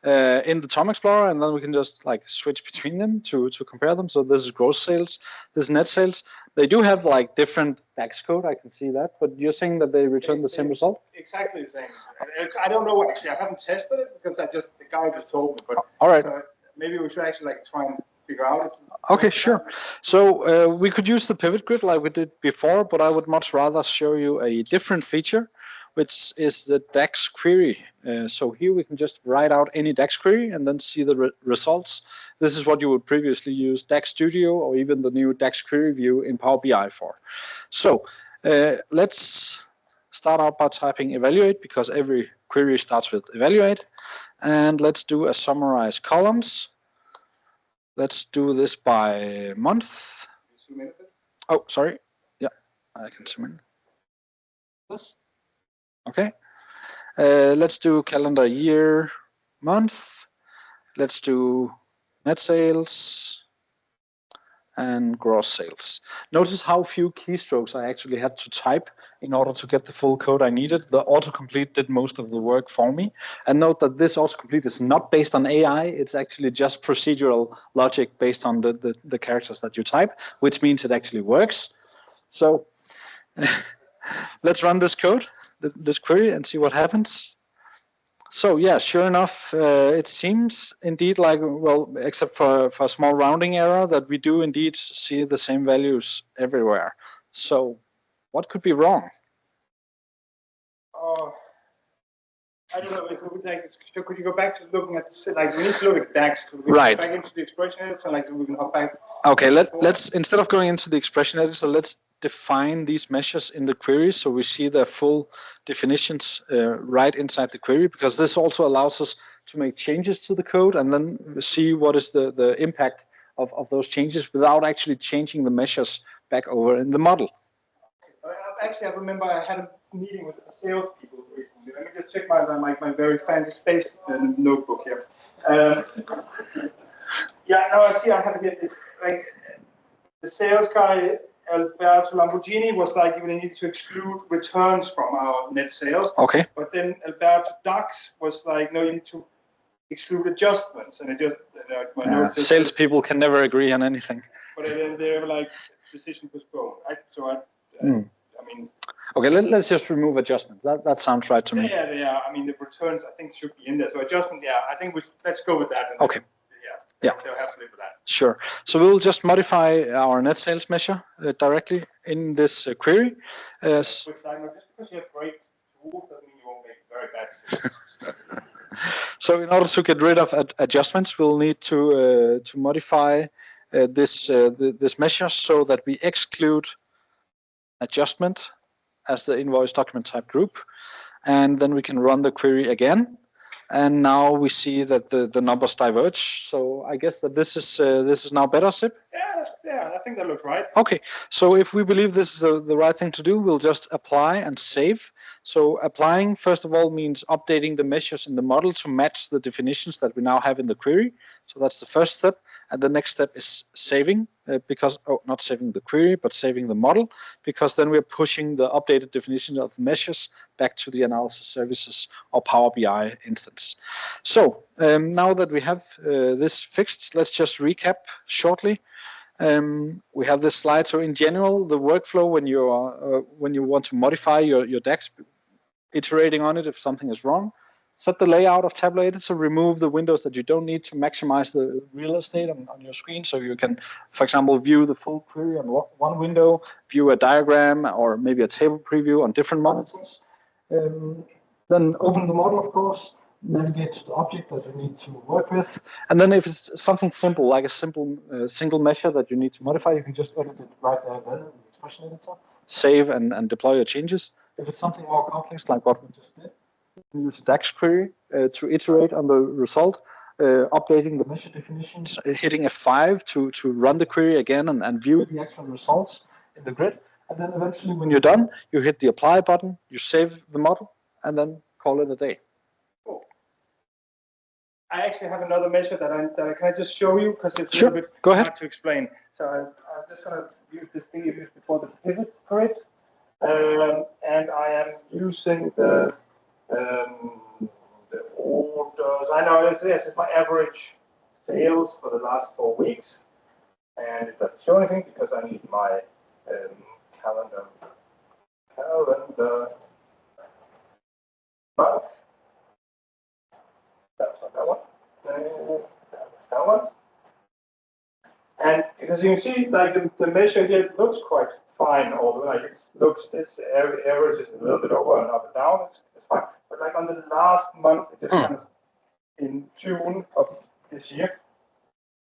in the Tom Explorer, and then we can just switch between them to compare them. So this is gross sales, this is net sales. They do have different DAX code, I can see that, but you're saying that they return the same result? Exactly the same. I don't know actually. I haven't tested it because the guy just told me. But all right. Maybe we should actually try and figure out. Okay, sure. So we could use the pivot grid like we did before, but I would much rather show you a different feature, which is the DAX query. So here we can just write out any DAX query and then see the results. This is what you would previously use DAX Studio or even the new DAX query view in Power BI for. So let's start out by typing evaluate because every query starts with evaluate. And let's do a summarize columns. Let's do this by month. Oh, sorry. Yeah, I can zoom in. This. Okay. Let's do calendar year, month. Let's do net sales and gross sales. Notice how few keystrokes I actually had to type in order to get the full code I needed. The autocomplete did most of the work for me. And note that this autocomplete is not based on AI. It's actually just procedural logic based on the characters that you type, which means it actually works. So let's run this code, this query, and see what happens. So yeah, sure enough, it seems indeed well, except for a small rounding error, that we do indeed see the same values everywhere. So what could be wrong? I don't know. Could you go back to looking at we need to look at DAX? Could we right. Go back into the expression editor, we can hop back. Okay, let's instead of going into the expression editor, let's define these measures in the query so we see their full definitions right inside the query, because this also allows us to make changes to the code and then see what is the impact of those changes without actually changing the measures back over in the model. Actually, I remember I had a meeting with the salespeople recently. Let me just check my very fancy space notebook here. Yeah, no, I see. I have here this like the sales guy Alberto Lamborghini was like we need to exclude returns from our net sales. Okay. But then Alberto DAX was like, no, you need to exclude adjustments, and it just salespeople can never agree on anything. But then they were like decision postponed. I mean. Okay, let's just remove adjustment. That sounds right to me. Yeah. I mean, the returns I think should be in there. So adjustment, yeah, I think let's go with that. Okay. Yeah. They'll have to live with that. Sure. So we'll just modify our net sales measure directly in this query. Just because you have great tools doesn't mean you won't make very bad decisions. So in order to get rid of adjustments, we'll need to modify this measure so that we exclude adjustment as the invoice document type group, and then we can run the query again. And now we see that the numbers diverge. So I guess that this is now better, Sip? Yeah, I think that looks right. Okay, so if we believe this is the right thing to do, we'll just apply and save. So applying, first of all, means updating the measures in the model to match the definitions that we now have in the query. So that's the first step. And the next step is saving, not saving the query, but saving the model, because then we're pushing the updated definition of the measures back to the analysis services or Power BI instance. So now that we have this fixed, let's just recap shortly. We have this slide. So in general, the workflow when you want to modify your DAX, iterating on it if something is wrong, set the layout of Tabular Editor, remove the windows that you don't need to maximize the real estate on your screen. So you can, for example, view the full query on one window, view a diagram or maybe a table preview on different monitors. Then open the model, of course, navigate to the object that you need to work with. And then if it's something simple, like a simple single measure that you need to modify, you can just edit it right there then in the expression editor, save and deploy your changes. If it's something more complex, like what we just did, you can use a DAX query to iterate on the result, updating the measure definitions, hitting F5 to run the query again and view the actual results in the grid. And then eventually when you're done, you hit the apply button, you save the model, and then call it a day. Cool. I actually have another measure that can I just show you, because it's sure. a little bit Go ahead. hard to explain. So I'm just going to use this thing you used before, the pivot grid. And I am using the orders. I know it's my average sales for the last 4 weeks, and it doesn't show anything because I need my calendar month. That's not that one. That one. And because you can see, like the measure here, it looks quite fine, although like this average is a little bit over and up and down. It's fine. But like on the last month, it just kind of in June of this year,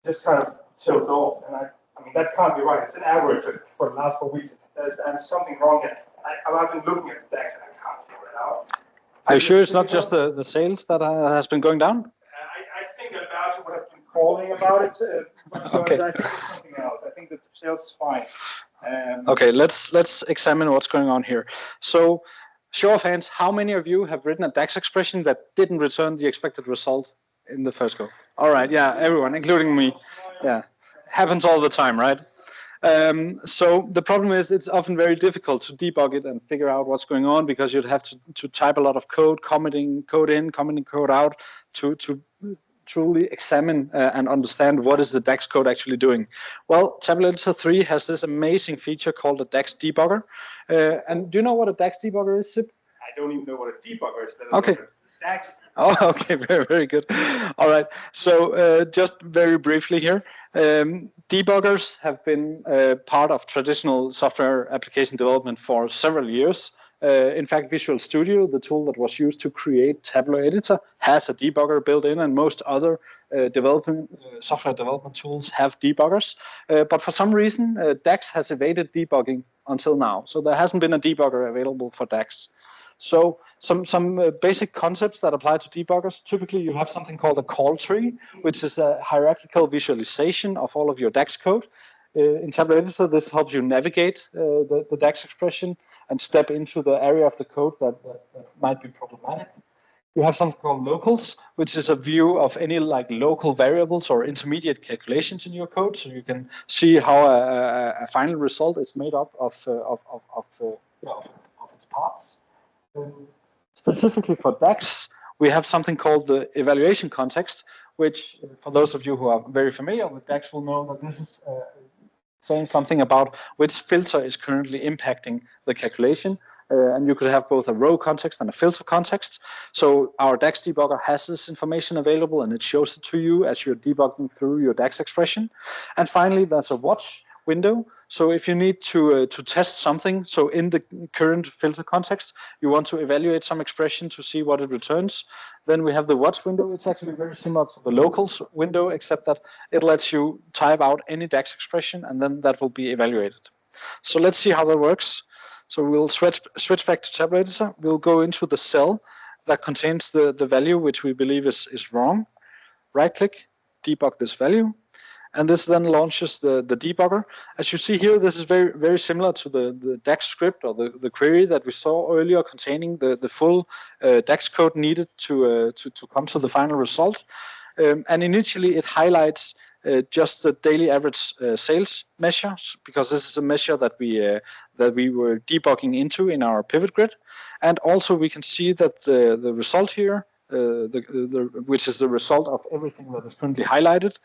just kind of tilts off. And I mean that can't be right. It's an average for the last 4 weeks. There's something wrong here. I've been looking at the DAX and I can't figure it out. Are you sure it's not just the sales that has been going down? I think Alberto would have been calling about it. Okay. I think it's something else. I think that the sales is fine. Okay, let's examine what's going on here. So, show of hands, how many of you have written a DAX expression that didn't return the expected result in the first go? All right, yeah, everyone, including me. Yeah, happens all the time, right? So the problem is it's often very difficult to debug it and figure out what's going on, because you'd have to type a lot of code, commenting code in, commenting code out to truly examine and understand what is the DAX code actually doing. Well, Tabular Editor 3 has this amazing feature called the DAX Debugger. And do you know what a DAX Debugger is, Sip? I don't even know what a debugger is. Okay. DAX. Oh, okay, very, very good. All right, so just very briefly here, debuggers have been part of traditional software application development for several years. In fact, Visual Studio, the tool that was used to create Tabular Editor, has a debugger built in, and most other software development tools have debuggers. But for some reason, DAX has evaded debugging until now. So there hasn't been a debugger available for DAX. So some basic concepts that apply to debuggers. Typically, you have something called a call tree, which is a hierarchical visualization of all of your DAX code. In Tabular Editor, this helps you navigate the DAX expression and step into the area of the code that might be problematic. You have something called locals, which is a view of any like local variables or intermediate calculations in your code, so you can see how a final result is made up of its parts. Specifically for DAX, we have something called the evaluation context, which for those of you who are very familiar with DAX will know that this is saying something about which filter is currently impacting the calculation. And you could have both a row context and a filter context. So our DAX debugger has this information available and it shows it to you as you're debugging through your DAX expression. And finally, there's a watch window. So if you need to test something, so in the current filter context, you want to evaluate some expression to see what it returns, then we have the watch window. It's actually very similar to the locals window, except that it lets you type out any DAX expression and then that will be evaluated. So let's see how that works. So we'll switch back to Tabular Editor. We'll go into the cell that contains the value which we believe is wrong. Right-click, debug this value. And this then launches the debugger. As you see here, this is very similar to the DAX script or the query that we saw earlier, containing the full DAX code needed to come to the final result. And initially, it highlights just the daily average sales measure, because this is a measure that we were debugging into in our pivot grid. And also, we can see that the result here, which is the result of everything that is currently highlighted,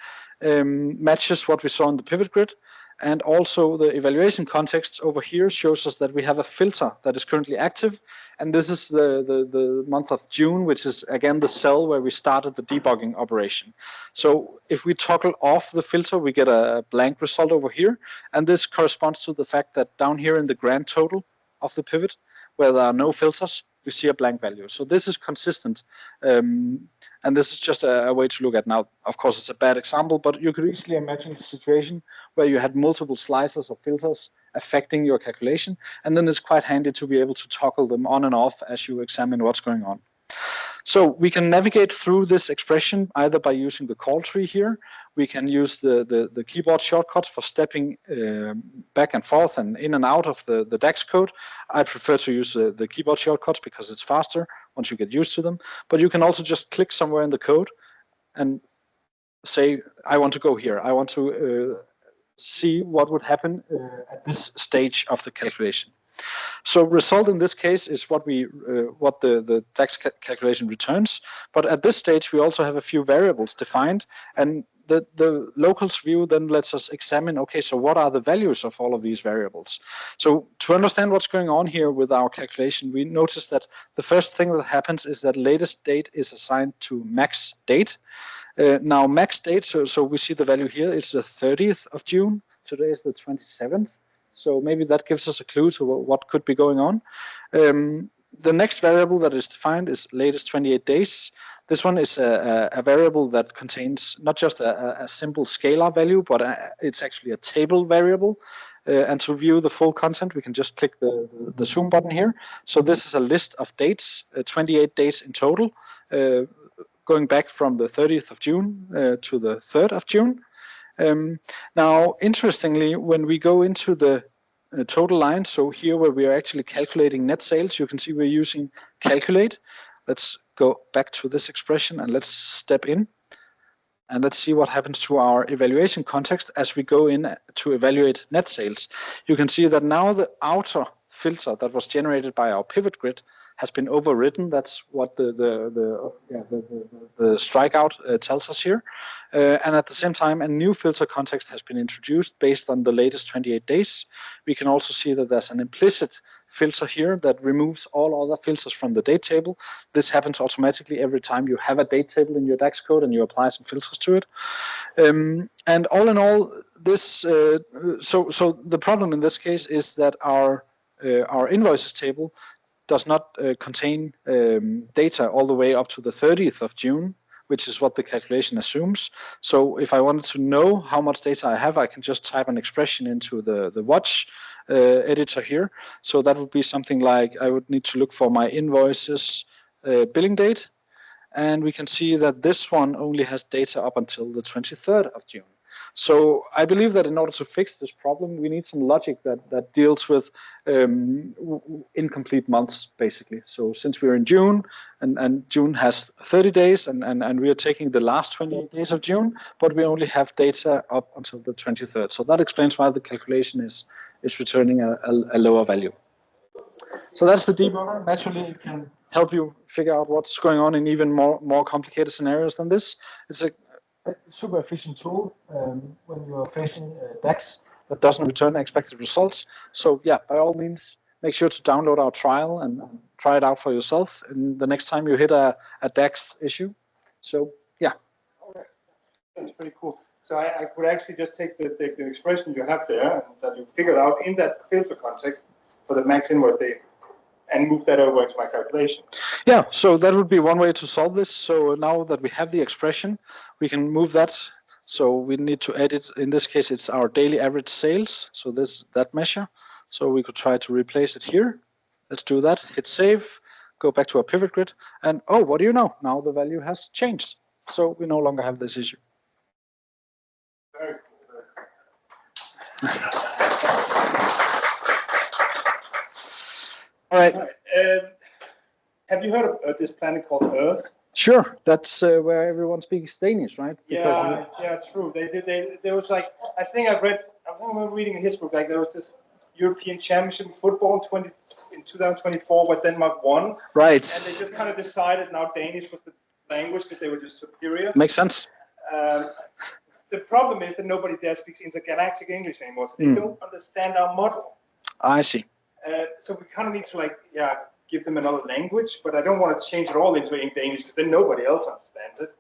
matches what we saw in the pivot grid. And also the evaluation context over here shows us that we have a filter that is currently active. And this is the month of June, which is again the cell where we started the debugging operation. So if we toggle off the filter, we get a blank result over here. And this corresponds to the fact that down here in the grand total of the pivot, where there are no filters, we see a blank value. So this is consistent. And this is just a way to look at now. Of course, it's a bad example, but you could easily imagine a situation where you had multiple slices or filters affecting your calculation. And then it's quite handy to be able to toggle them on and off as you examine what's going on. So we can navigate through this expression either by using the call tree here. We can use the keyboard shortcuts for stepping back and forth and in and out of the DAX code. I prefer to use the keyboard shortcuts because it's faster once you get used to them. But you can also just click somewhere in the code and say, I want to go here. I want to see what would happen at this stage of the calculation. So result in this case is what the DAX calculation returns. But at this stage, we also have a few variables defined, and the locals view then lets us examine, okay, so what are the values of all of these variables? So to understand what's going on here with our calculation, we notice that the first thing that happens is that latest date is assigned to max date. Now max date, so we see the value here, it's the 30th of June. Today is the 27th. So maybe that gives us a clue to what could be going on. The next variable that is defined is latest 28 days. This one is a variable that contains not just a simple scalar value, but it's actually a table variable. And to view the full content, we can just click the zoom button here. So this is a list of dates, 28 days in total, going back from the 30th of June to the 3rd of June. Now, interestingly, when we go into the total line, so here where we are actually calculating net sales, you can see we're using calculate. Let's go back to this expression and let's step in. And let's see what happens to our evaluation context as we go in to evaluate net sales. You can see that now the outer filter that was generated by our pivot grid has been overridden. That's what the strikeout tells us here. And at the same time, a new filter context has been introduced based on the latest 28 days. We can also see that there's an implicit filter here that removes all other filters from the date table. This happens automatically every time you have a date table in your DAX code and you apply some filters to it. And all in all, this so the problem in this case is that our invoices table does not contain data all the way up to the 30th of June, which is what the calculation assumes. So if I wanted to know how much data I have, I can just type an expression into the watch editor here. So that would be something like I would need to look for my invoices billing date. And we can see that this one only has data up until the 23rd of June. So I believe that in order to fix this problem, we need some logic that deals with incomplete months, basically. So since we're in June, and June has 30 days, and we are taking the last 28 days of June, but we only have data up until the 23rd. So that explains why the calculation is returning a lower value. So that's the debugger. Naturally, it can help you figure out what's going on in even more complicated scenarios than this. It's a super efficient tool when you are facing DAX that doesn't return expected results. So yeah, by all means, make sure to download our trial and try it out for yourself. And the next time you hit a DAX issue. So yeah. Okay. That's pretty cool. So I could actually just take the expression you have there and that you figured out in that filter context for the max inward data and move that over into my calculation. Yeah, so that would be one way to solve this. So now that we have the expression, we can move that. So we need to edit, in this case, it's our daily average sales. So that measure. So we could try to replace it here. Let's do that, hit save, go back to our pivot grid. And oh, what do you know? Now the value has changed. So we no longer have this issue. Very cool. All right. Have you heard of this planet called Earth? Sure, that's where everyone speaks Danish, right? Yeah, true. There was like, I remember reading in history, like there was this European Championship in football in 2024 where Denmark won. Right. And they just kind of decided now Danish was the language because they were just superior. Makes sense. The problem is that nobody there speaks intergalactic English anymore, so they don't understand our model. I see. So we kind of need to give them another language, but I don't want to change it all into Danish because then nobody else understands it.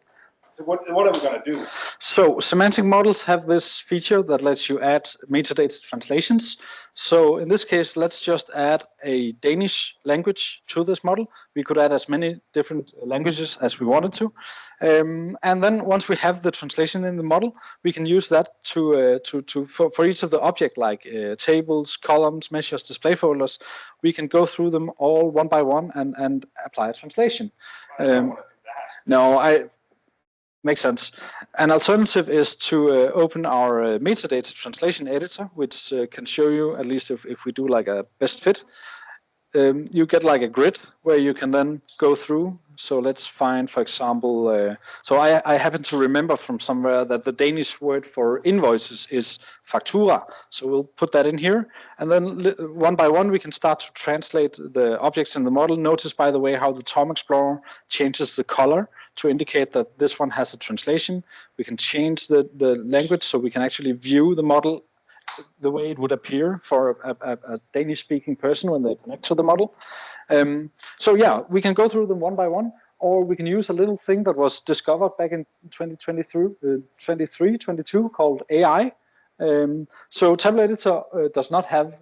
So what are we going to do? So semantic models have this feature that lets you add metadata translations. So in this case, let's just add a Danish language to this model. We could add as many different languages as we wanted to. And then once we have the translation in the model, we can use that for each of the object, like tables, columns, measures, display folders. We can go through them all one by one and apply a translation. I don't want to do that. Makes sense. An alternative is to open our metadata translation editor, which can show you, at least if we do like a best fit, you get like a grid where you can then go through. So let's find, for example, so I happen to remember from somewhere that the Danish word for invoices is faktura. So we'll put that in here. And then one by one, we can start to translate the objects in the model. Notice, by the way, how the Tom Explorer changes the color to indicate that this one has a translation. We can change the language so we can actually view the model the way it would appear for a Danish-speaking person when they connect to the model. So yeah, we can go through them one by one, or we can use a little thing that was discovered back in 2022 called AI. So Tabular Editor does not have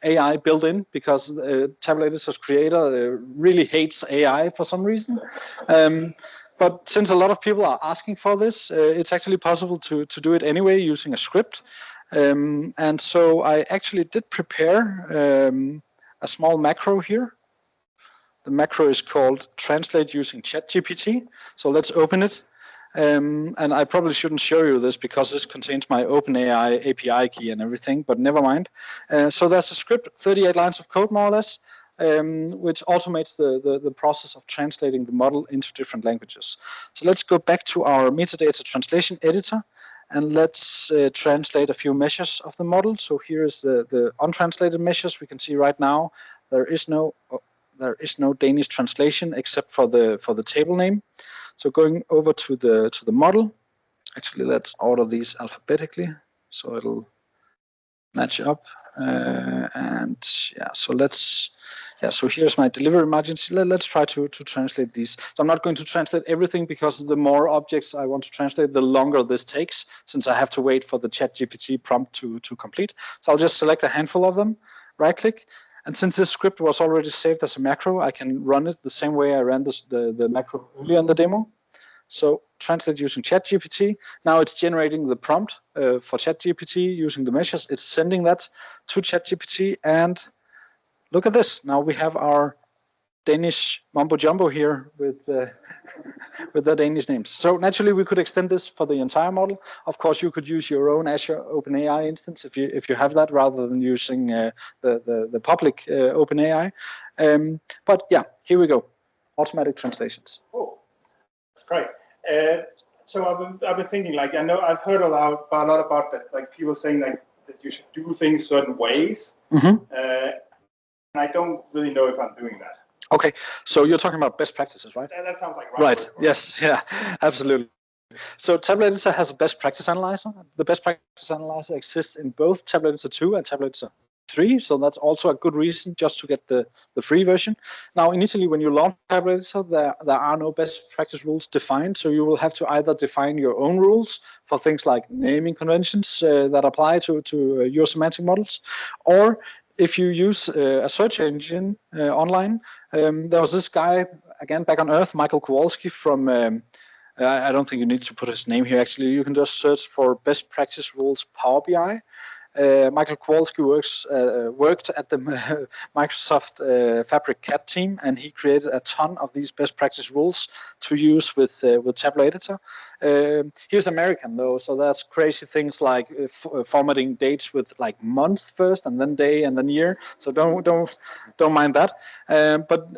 AI built in because Tabular Editor's creator really hates AI for some reason. But since a lot of people are asking for this, it's actually possible to do it anyway using a script. And so I actually did prepare a small macro here. The macro is called translate using ChatGPT. So let's open it. And I probably shouldn't show you this because this contains my OpenAI API key and everything, but never mind. So there's a script, 38 lines of code more or less, which automates the process of translating the model into different languages. So let's go back to our metadata translation editor. And let's translate a few measures of the model. So here is the untranslated measures. We can see right now there is no Danish translation except for the table name. So going over to the model. Actually, let's order these alphabetically so it'll match up. And yeah, so so here's my delivery margins. Let's try to translate these. So I'm not going to translate everything because the more objects I want to translate, the longer this takes, since I have to wait for the ChatGPT prompt to complete. So I'll just select a handful of them, right click. And since this script was already saved as a macro, I can run it the same way I ran the macro earlier in the demo. So translate using ChatGPT. Now it's generating the prompt for ChatGPT using the measures. It's sending that to ChatGPT, and look at this. Now we have our Danish mumbo jumbo here with with the Danish names. So naturally, we could extend this for the entire model. Of course, you could use your own Azure OpenAI instance if you have that, rather than using the public OpenAI. But yeah, here we go. Automatic translations. Oh, that's great. So I've been thinking, like, I know I've heard a lot about that, like people saying like that you should do things certain ways. And I don't really know if I'm doing that. Okay, so you're talking about best practices, right? That sounds like right. Yes, yeah, absolutely. So Tabular Editor has a best practice analyzer. The best practice analyzer exists in both Tabular Editor 2 and Tabular Editor 3, so that's also a good reason just to get the free version. Now, initially, when you launch Tabular Editor, there are no best practice rules defined, so you will have to either define your own rules for things like naming conventions that apply to your semantic models, or if you use a search engine online, there was this guy, again, back on Earth, Michael Kowalski from, I don't think you need to put his name here, actually. You can just search for best practice rules Power BI. Michael Kowalski worked at the Microsoft Fabric CAD team, and he created a ton of these best practice rules to use with Tabular Editor. He's American though, so that's crazy things like formatting dates with like month first, and then day, and then year. So don't mind that. But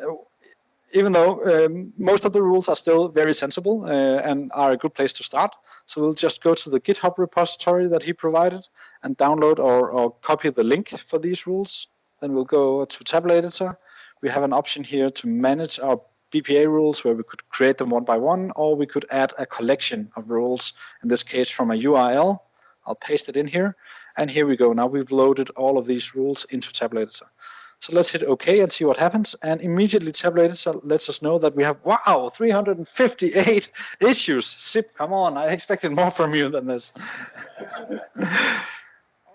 even though most of the rules are still very sensible and are a good place to start. So we'll just go to the GitHub repository that he provided and download or copy the link for these rules. Then we'll go to Tabular Editor. We have an option here to manage our BPA rules where we could create them one by one, or we could add a collection of rules, in this case from a URL. I'll paste it in here. And here we go. Now we've loaded all of these rules into Tabular Editor. So let's hit OK and see what happens. And immediately Tabular Editor lets us know that we have, wow, 358 issues. Sip, come on, I expected more from you than this.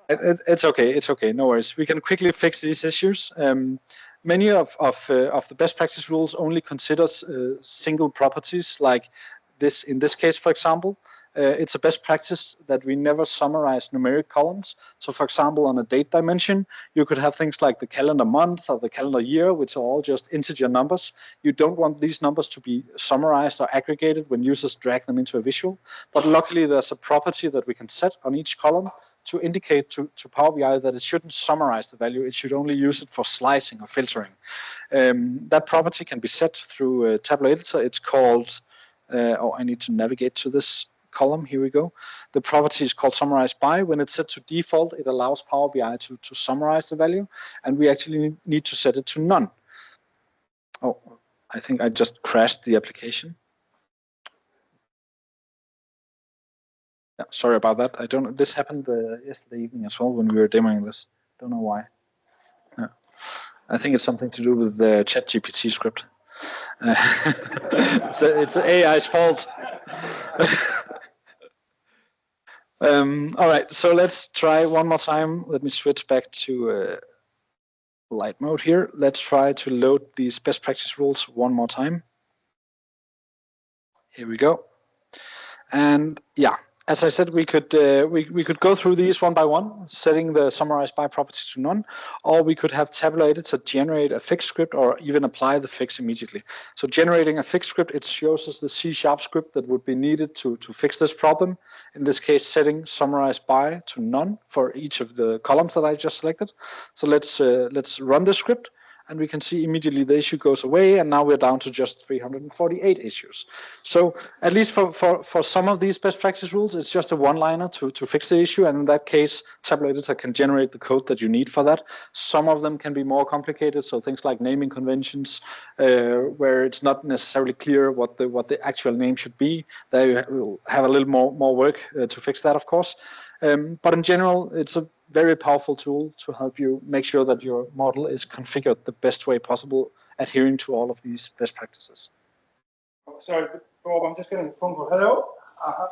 It's okay, no worries. We can quickly fix these issues. Many of the best practice rules only considers single properties, like this in this case, for example. It's a best practice that we never summarize numeric columns. So for example, on a date dimension, you could have things like the calendar month or the calendar year, which are all just integer numbers. You don't want these numbers to be summarized or aggregated when users drag them into a visual. But luckily, there's a property that we can set on each column to indicate to Power BI that it shouldn't summarize the value. It should only use it for slicing or filtering. That property can be set through Tabular Editor. It's called, I need to navigate to this column. Here we go. The property is called summarize by. When it's set to default, it allows Power BI to summarize the value, and we actually need to set it to none. Oh, I think I just crashed the application. Yeah, sorry about that. I don't. This happened yesterday evening as well when we were demoing this. Don't know why. Yeah. I think it's something to do with the ChatGPT script. It's AI's fault. All right, so let's try one more time. Let me switch back to light mode here. Let's try to load these best practice rules one more time. Here we go. And yeah, as I said, we could go through these one by one, setting the summarize by property to none, or we could have Tabular Editor generate a fix script or even apply the fix immediately. So generating a fix script, it shows us the C# script that would be needed to fix this problem. In this case, setting summarize by to none for each of the columns that I just selected. So let's run the script. And we can see immediately the issue goes away, and now we're down to just 348 issues. So at least for some of these best practice rules, it's just a one-liner to fix the issue, and in that case, Tabular Editor can generate the code that you need for that. Some of them can be more complicated, so things like naming conventions, where it's not necessarily clear what the actual name should be. They will have a little more work to fix that, of course. But in general, it's a very powerful tool to help you make sure that your model is configured the best way possible, adhering to all of these best practices. Oh, sorry, Bob, I'm just getting a phone call. Hello?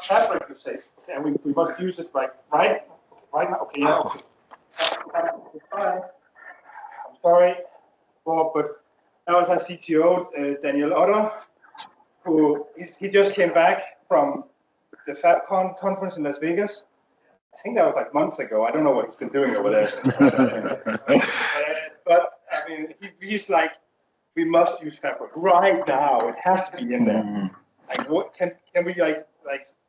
Fabric, you say. Okay, and we must use it right now. Okay, yeah. Oh. Bye. I'm sorry, Bob, but that was our CTO, Daniel Otter, who he just came back from the FabCon conference in Las Vegas. I think that was like months ago. I don't know what he's been doing over there. But I mean, he's like we must use Fabric right now. It has to be in there. Like, what can we like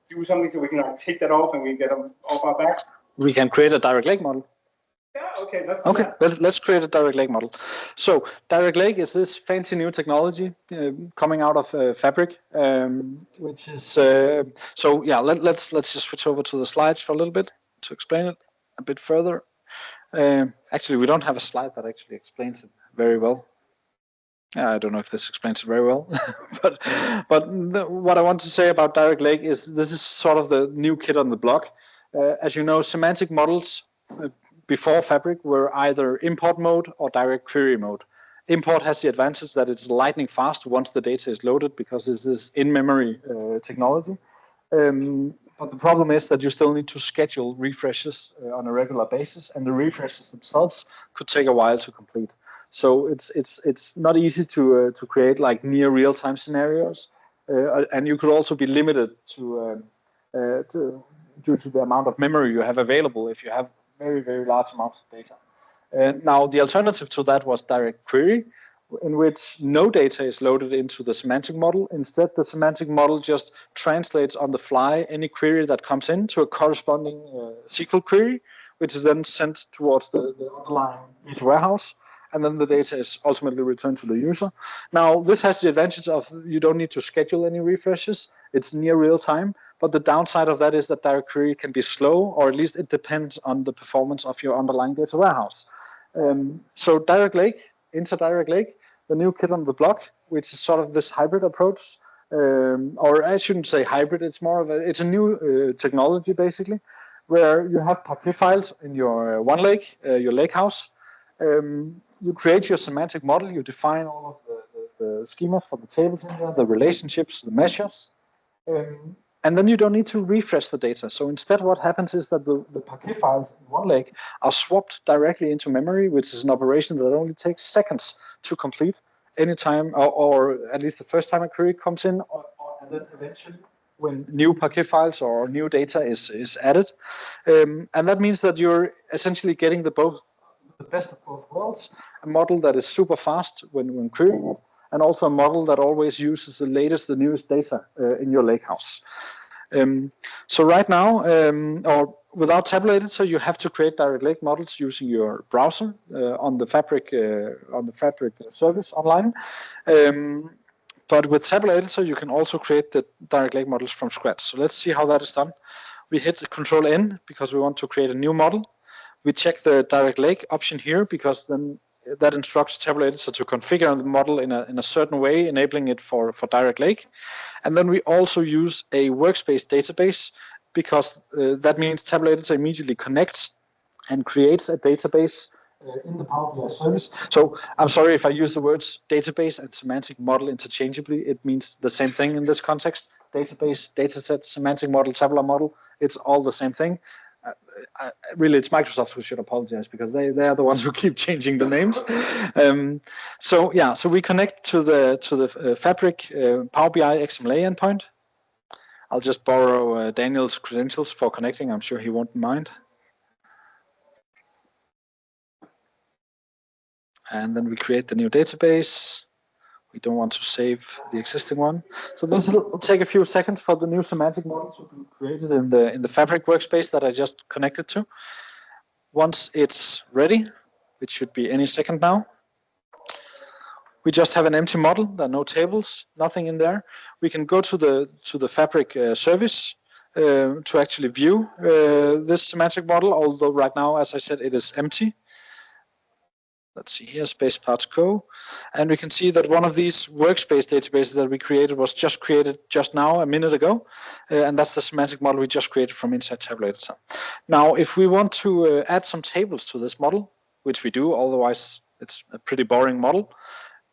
do something so we can like take that off and we get them off our backs? We can create a direct lake model. Yeah, okay, let's do Okay, that. let's create a direct lake model. So direct lake is this fancy new technology coming out of Fabric, which is so yeah. Let's just switch over to the slides for a little bit to explain it a bit further. Actually, we don't have a slide that actually explains it very well. I don't know if this explains it very well, but what I want to say about direct lake is this is sort of the new kid on the block. As you know, semantic models before Fabric were either import mode or direct query mode. Import has the advantage that it's lightning fast once the data is loaded because this is in-memory technology. But the problem is that you still need to schedule refreshes on a regular basis, and the refreshes themselves could take a while to complete. So it's not easy to create like near real-time scenarios, and you could also be limited to due to the amount of memory you have available if you have very large amounts of data. Now the alternative to that was direct query, in which no data is loaded into the semantic model. Instead, the semantic model just translates on the fly any query that comes in to a corresponding SQL query, which is then sent towards the underlying data warehouse, and then the data is ultimately returned to the user. Now, this has the advantage of you don't need to schedule any refreshes. It's near real time, but the downside of that is that direct query can be slow, or at least it depends on the performance of your underlying data warehouse. So direct lake, inter-direct lake, the new kid on the block, which is sort of this hybrid approach, or I shouldn't say hybrid, it's more of it's a new technology basically, where you have Parquet files in your one lake, your lake house. You create your semantic model, you define all of the schemas for the tables in there, the relationships, the measures, and then you don't need to refresh the data. So instead what happens is that the Parquet files in one lake are swapped directly into memory, which is an operation that only takes seconds to complete anytime, or at least the first time a query comes in, and then eventually when new Parquet files or new data is added. And that means that you're essentially getting the best of both worlds, a model that is super fast when querying, and also a model that always uses the latest, the newest data in your lakehouse. So right now, or without Tabular Editor, you have to create direct lake models using your browser on the Fabric service online. But with Tabular Editor, you can also create the direct lake models from scratch. So let's see how that is done. We hit Control N because we want to create a new model. We check the direct lake option here because then that instructs Tabular Editor to configure the model in a certain way, enabling it for direct lake. And then we also use a workspace database because that means Tabular Editor immediately connects and creates a database in the Power BI service. So I'm sorry if I use the words database and semantic model interchangeably. It means the same thing in this context. Database, dataset, semantic model, tabular model, it's all the same thing. Really, it's Microsoft who should apologize because they are the ones who keep changing the names. So we connect to the Fabric Power BI XML endpoint. I'll just borrow Daniel's credentials for connecting. I'm sure he won't mind. And then we create the new database. We don't want to save the existing one. So this will take a few seconds for the new semantic model to be created in the Fabric workspace that I just connected to. Once it's ready, which should be any second now, we just have an empty model. There are no tables, nothing in there. We can go to the Fabric service to actually view this semantic model, although right now, as I said, it is empty. Let's see here, space parts go. And we can see that one of these workspace databases that we created was just created just now, a minute ago. And that's the semantic model we just created from inside Tabular Editor. Now, if we want to add some tables to this model, which we do, otherwise it's a pretty boring model,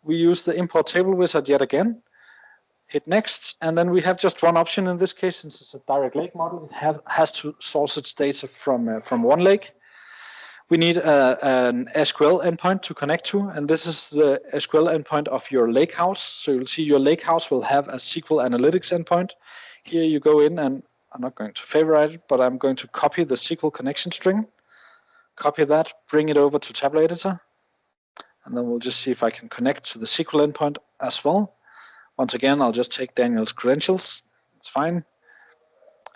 we use the import table wizard yet again, hit next, and then we have just one option in this case. Since it's a direct lake model, it has to source its data from one lake. We need an SQL endpoint to connect to, and this is the SQL endpoint of your lakehouse. So you'll see your lakehouse will have a SQL Analytics endpoint. Here you go in, and I'm not going to favorite it, but I'm going to copy the SQL connection string, copy that, bring it over to Tabular Editor, And then we'll just see if I can connect to the SQL endpoint as well. Once again, I'll just take Daniel's credentials. It's fine.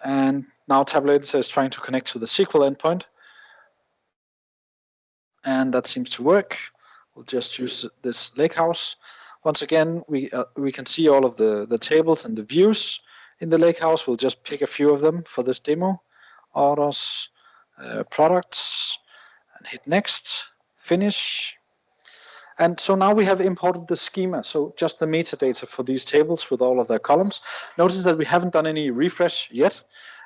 And now Tabular Editor is trying to connect to the SQL endpoint. And that seems to work. We'll just use this lakehouse. Once again, we can see all of the tables and the views in the lakehouse. We'll just pick a few of them for this demo. Orders, products, and hit next, finish. And so now we have imported the schema, so just the metadata for these tables with all of their columns. Notice that we haven't done any refresh yet.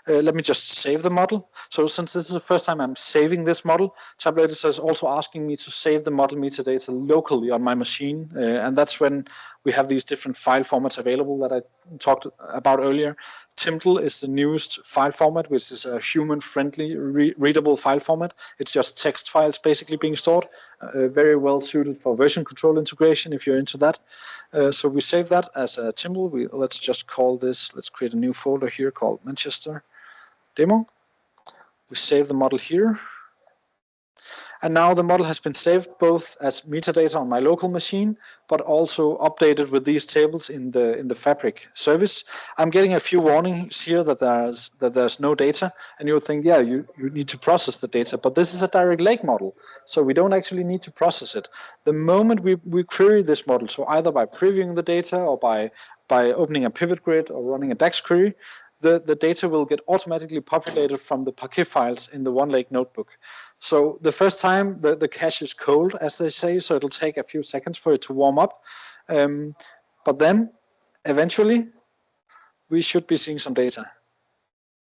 Let me just save the model. So since this is the first time I'm saving this model, Tabular Editor is also asking me to save the model metadata locally on my machine. And that's when we have these different file formats available that I talked about earlier. Timtal is the newest file format, which is a human-friendly, readable file format. It's just text files basically being stored. Very well suited for version control integration if you're into that. So we save that as a Timtal. Let's just call this, let's create a new folder here called Manchester demo. We save the model here. And now the model has been saved both as metadata on my local machine, but also updated with these tables in the Fabric service. I'm getting a few warnings here that there's no data, and you'll think, yeah, you need to process the data, but this is a direct lake model, so we don't actually need to process it. The moment we query this model, so either by previewing the data or by opening a pivot grid or running a DAX query, the data will get automatically populated from the Parquet files in the OneLake notebook. So the first time the cache is cold, as they say, so it'll take a few seconds for it to warm up. But then, eventually, we should be seeing some data.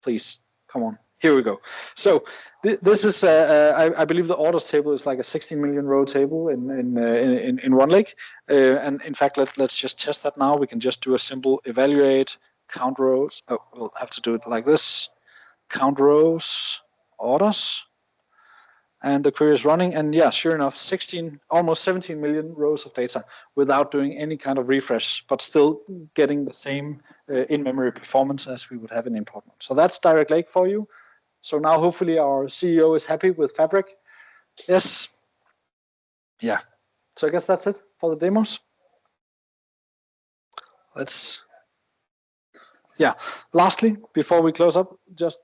Please, come on. Here we go. So this is, I believe the orders table is like a 16 million row table in OneLake. And in fact, let's just test that now. We can just do a simple evaluate, count rows. Oh, we'll have to do it like this. Count rows, orders. And the query is running, and yeah, sure enough, almost 17 million rows of data without doing any kind of refresh, but still getting the same in-memory performance as we would have in import mode. So that's Direct Lake for you. So now hopefully our CEO is happy with Fabric. Yes. Yeah. So I guess that's it for the demos. Yeah. Lastly, before we close up, just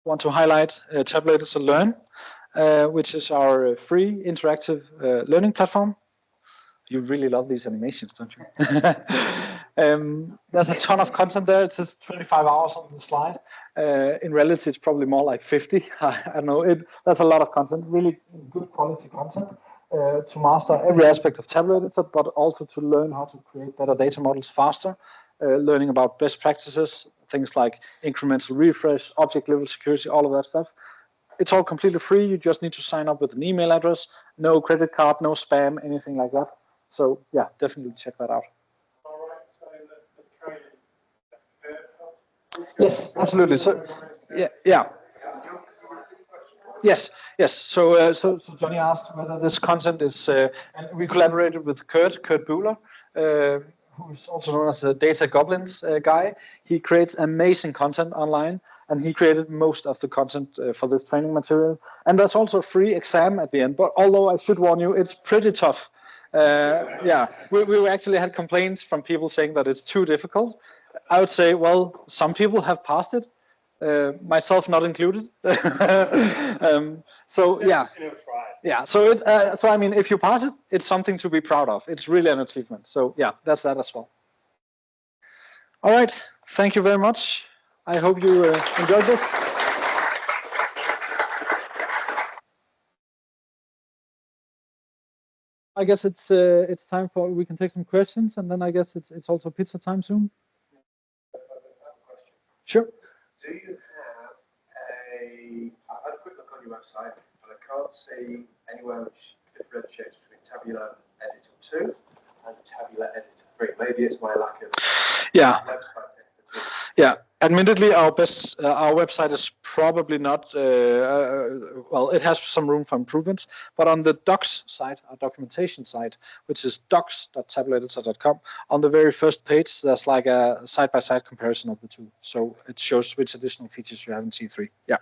want to highlight Tabular Editor Learn. Which is our free interactive learning platform. You really love these animations, don't you? There's a ton of content there. It says 25 hours on the slide. In reality, it's probably more like 50. I don't know. That's a lot of content, really good quality content to master every aspect of Tabular Editor, but also to learn how to create better data models faster, learning about best practices, things like incremental refresh, object level security, all of that stuff. It's all completely free. You just need to sign up with an email address, no credit card, no spam, anything like that. So yeah, definitely check that out. All right, so the training. Yes, absolutely. So yeah. Yes. So Johnny asked whether this content is, and we collaborated with Kurt Buehler, who's also known as the Data Goblins guy. He creates amazing content online, and he created most of the content for this training material. And there's also a free exam at the end, but although I should warn you, it's pretty tough. Yeah, we actually had complaints from people saying that it's too difficult. I would say, well, some people have passed it, myself not included. So yeah. So I mean, if you pass it, it's something to be proud of. It's really an achievement. So yeah, that's that as well. All right, thank you very much. I hope you enjoyed this. I guess it's time for, we can take some questions, and then I guess it's also pizza time soon. Sure. Do you have I've had a quick look on your website, but I can't see anywhere which differentiates between Tabular Editor 2 and Tabular Editor 3. Maybe it's my lack of website. Yeah, admittedly, our website is probably not, well, it has some room for improvements, but on the docs side, our documentation side, which is docs.tabulaeditor.com, on the very first page, there's like a side-by-side comparison of the two. So it shows which additional features you have in C3. Yeah.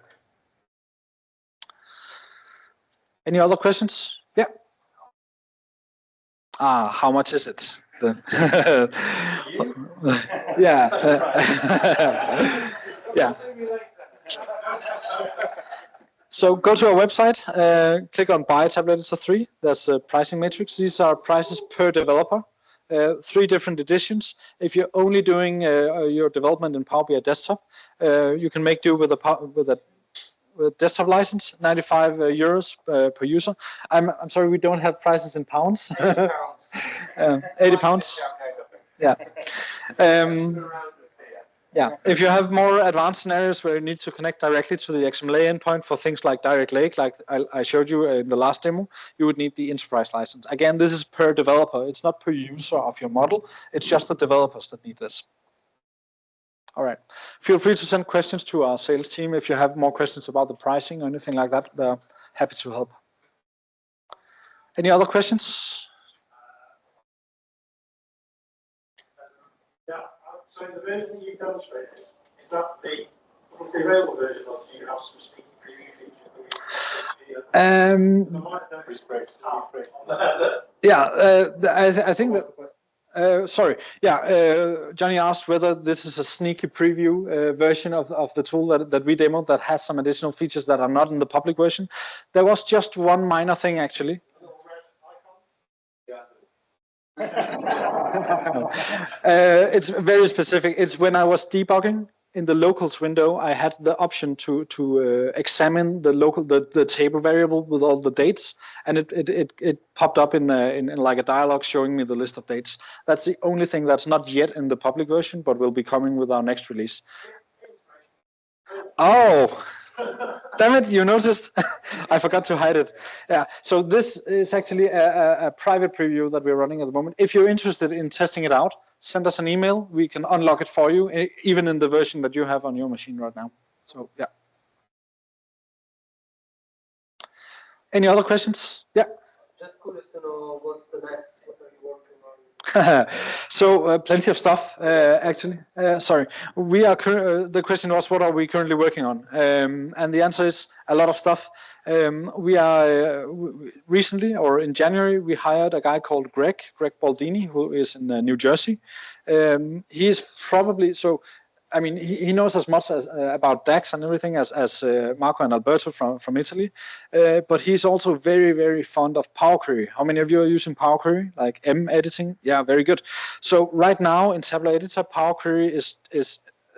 Any other questions? Yeah. How much is it? Yeah. Yeah. So go to our website, click on Buy Tabular Editor 3. There's a pricing matrix. These are prices per developer. 3 different editions. If you're only doing your development in Power BI Desktop, you can make do with a desktop license, 95 euros per user. I'm sorry, we don't have prices in pounds. 80 pounds. Yeah. Yeah, if you have more advanced scenarios where you need to connect directly to the XML endpoint for things like Direct Lake, like I showed you in the last demo, you would need the enterprise license. Again, this is per developer. It's not per user of your model. It's just the developers that need this. All right. Feel free to send questions to our sales team if you have more questions about the pricing or anything like that. They're happy to help. Any other questions? Yeah. So the version you've demonstrated, is that the publicly available version, or do you have some sneaky preview features? I think that. Sorry. Yeah. Johnny asked whether this is a sneaky preview version of the tool that we demoed that has some additional features that are not in the public version. There was just one minor thing actually. It's very specific. It's when I was debugging in the locals window, I had the option to examine the table variable with all the dates, and it popped up in like a dialog showing me the list of dates. That's the only thing that's not yet in the public version, but will be coming with our next release. Oh. Damn it, you noticed. I forgot to hide it. Yeah, so this is actually a private preview that we're running at the moment. If you're interested in testing it out, send us an email. We can unlock it for you, even in the version that you have on your machine right now. So, yeah. Any other questions? Yeah. Just curious to know what's the next, what are you working on? So plenty of stuff actually. Sorry, we are. The question was, what are we currently working on? And the answer is a lot of stuff. We are recently, or in January, we hired a guy called Greg Baldini, who is in New Jersey. He is probably so. I mean, he knows as much as about DAX and everything as Marco and Alberto from Italy, but he's also very, very fond of Power Query. How many of you are using Power Query, like M editing? Yeah, very good. So right now in Tabular Editor, Power Query is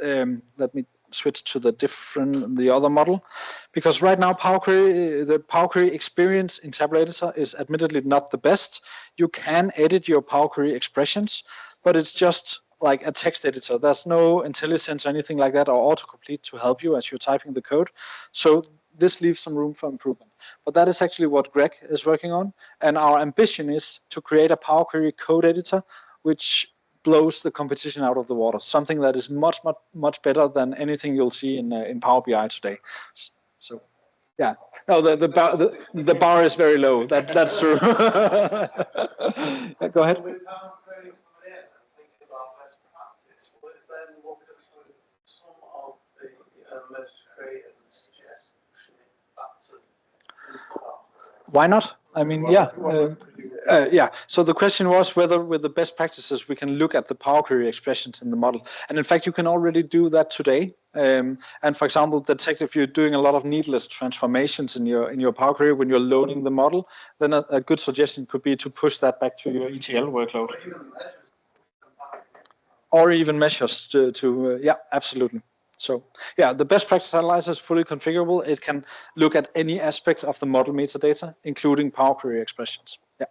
let me switch to the other model, because right now the Power Query experience in Tabular Editor is admittedly not the best. You can edit your Power Query expressions, but it's just like a text editor. There's no IntelliSense or anything like that, or autocomplete to help you as you're typing the code. So this leaves some room for improvement. But that is actually what Greg is working on. And our ambition is to create a Power Query code editor which blows the competition out of the water. Something that is much, much, much better than anything you'll see in Power BI today. So, yeah. No, the bar is very low. That's true. Go ahead. Why not? I mean, yeah. Yeah. So the question was whether with the best practices we can look at the Power Query expressions in the model. And in fact, you can already do that today. And for example, detect if you're doing a lot of needless transformations in your Power Query when you're loading the model, then a good suggestion could be to push that back to your ETL workload. Or even measures yeah, absolutely. So yeah, the best practice analyzer is fully configurable. It can look at any aspect of the model metadata, including Power Query expressions. Yeah.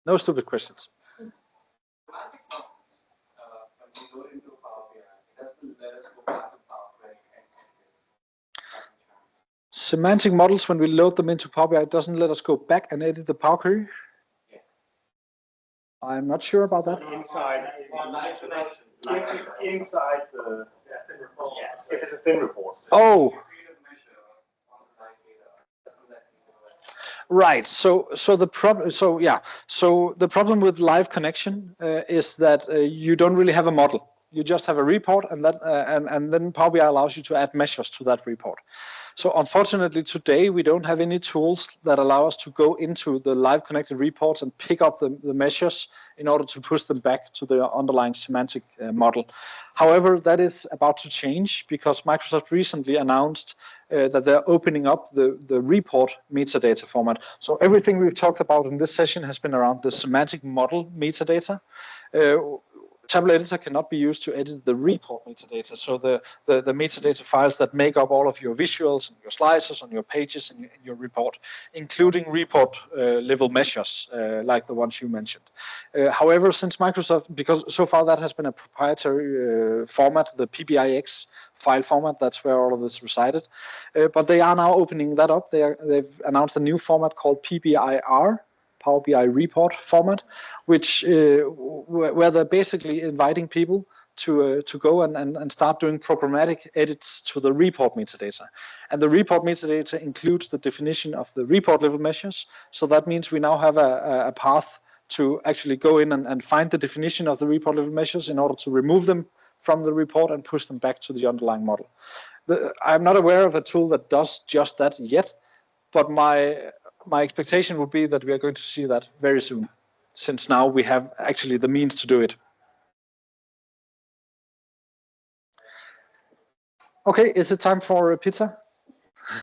No stupid questions. Semantic models, when we load them into Power BI, it doesn't let us go back and edit the Power Query. I'm not sure about that. Inside the if it's a thin report. Oh. Right. So the problem. So the problem with live connection is that you don't really have a model. You just have a report, and that and then Power BI allows you to add measures to that report. So unfortunately, today we don't have any tools that allow us to go into the live connected reports and pick up the measures in order to push them back to the underlying semantic model. However, that is about to change because Microsoft recently announced that they're opening up the report metadata format. So everything we've talked about in this session has been around the semantic model metadata. Tabular Editor cannot be used to edit the report metadata, so the metadata files that make up all of your visuals and your slices on your pages and your report, including report level measures like the ones you mentioned. However, since Microsoft, because so far that has been a proprietary format, the PBIX file format, that's where all of this resided, but they are now opening that up. They've announced a new format called PBIR, Power BI report format, which where they're basically inviting people to go and start doing programmatic edits to the report metadata. And the report metadata includes the definition of the report level measures. So that means we now have a path to actually go in and find the definition of the report level measures in order to remove them from the report and push them back to the underlying model. I'm not aware of a tool that does just that yet, but my expectation would be that we are going to see that very soon, since now we have actually the means to do it. Okay, is it time for pizza?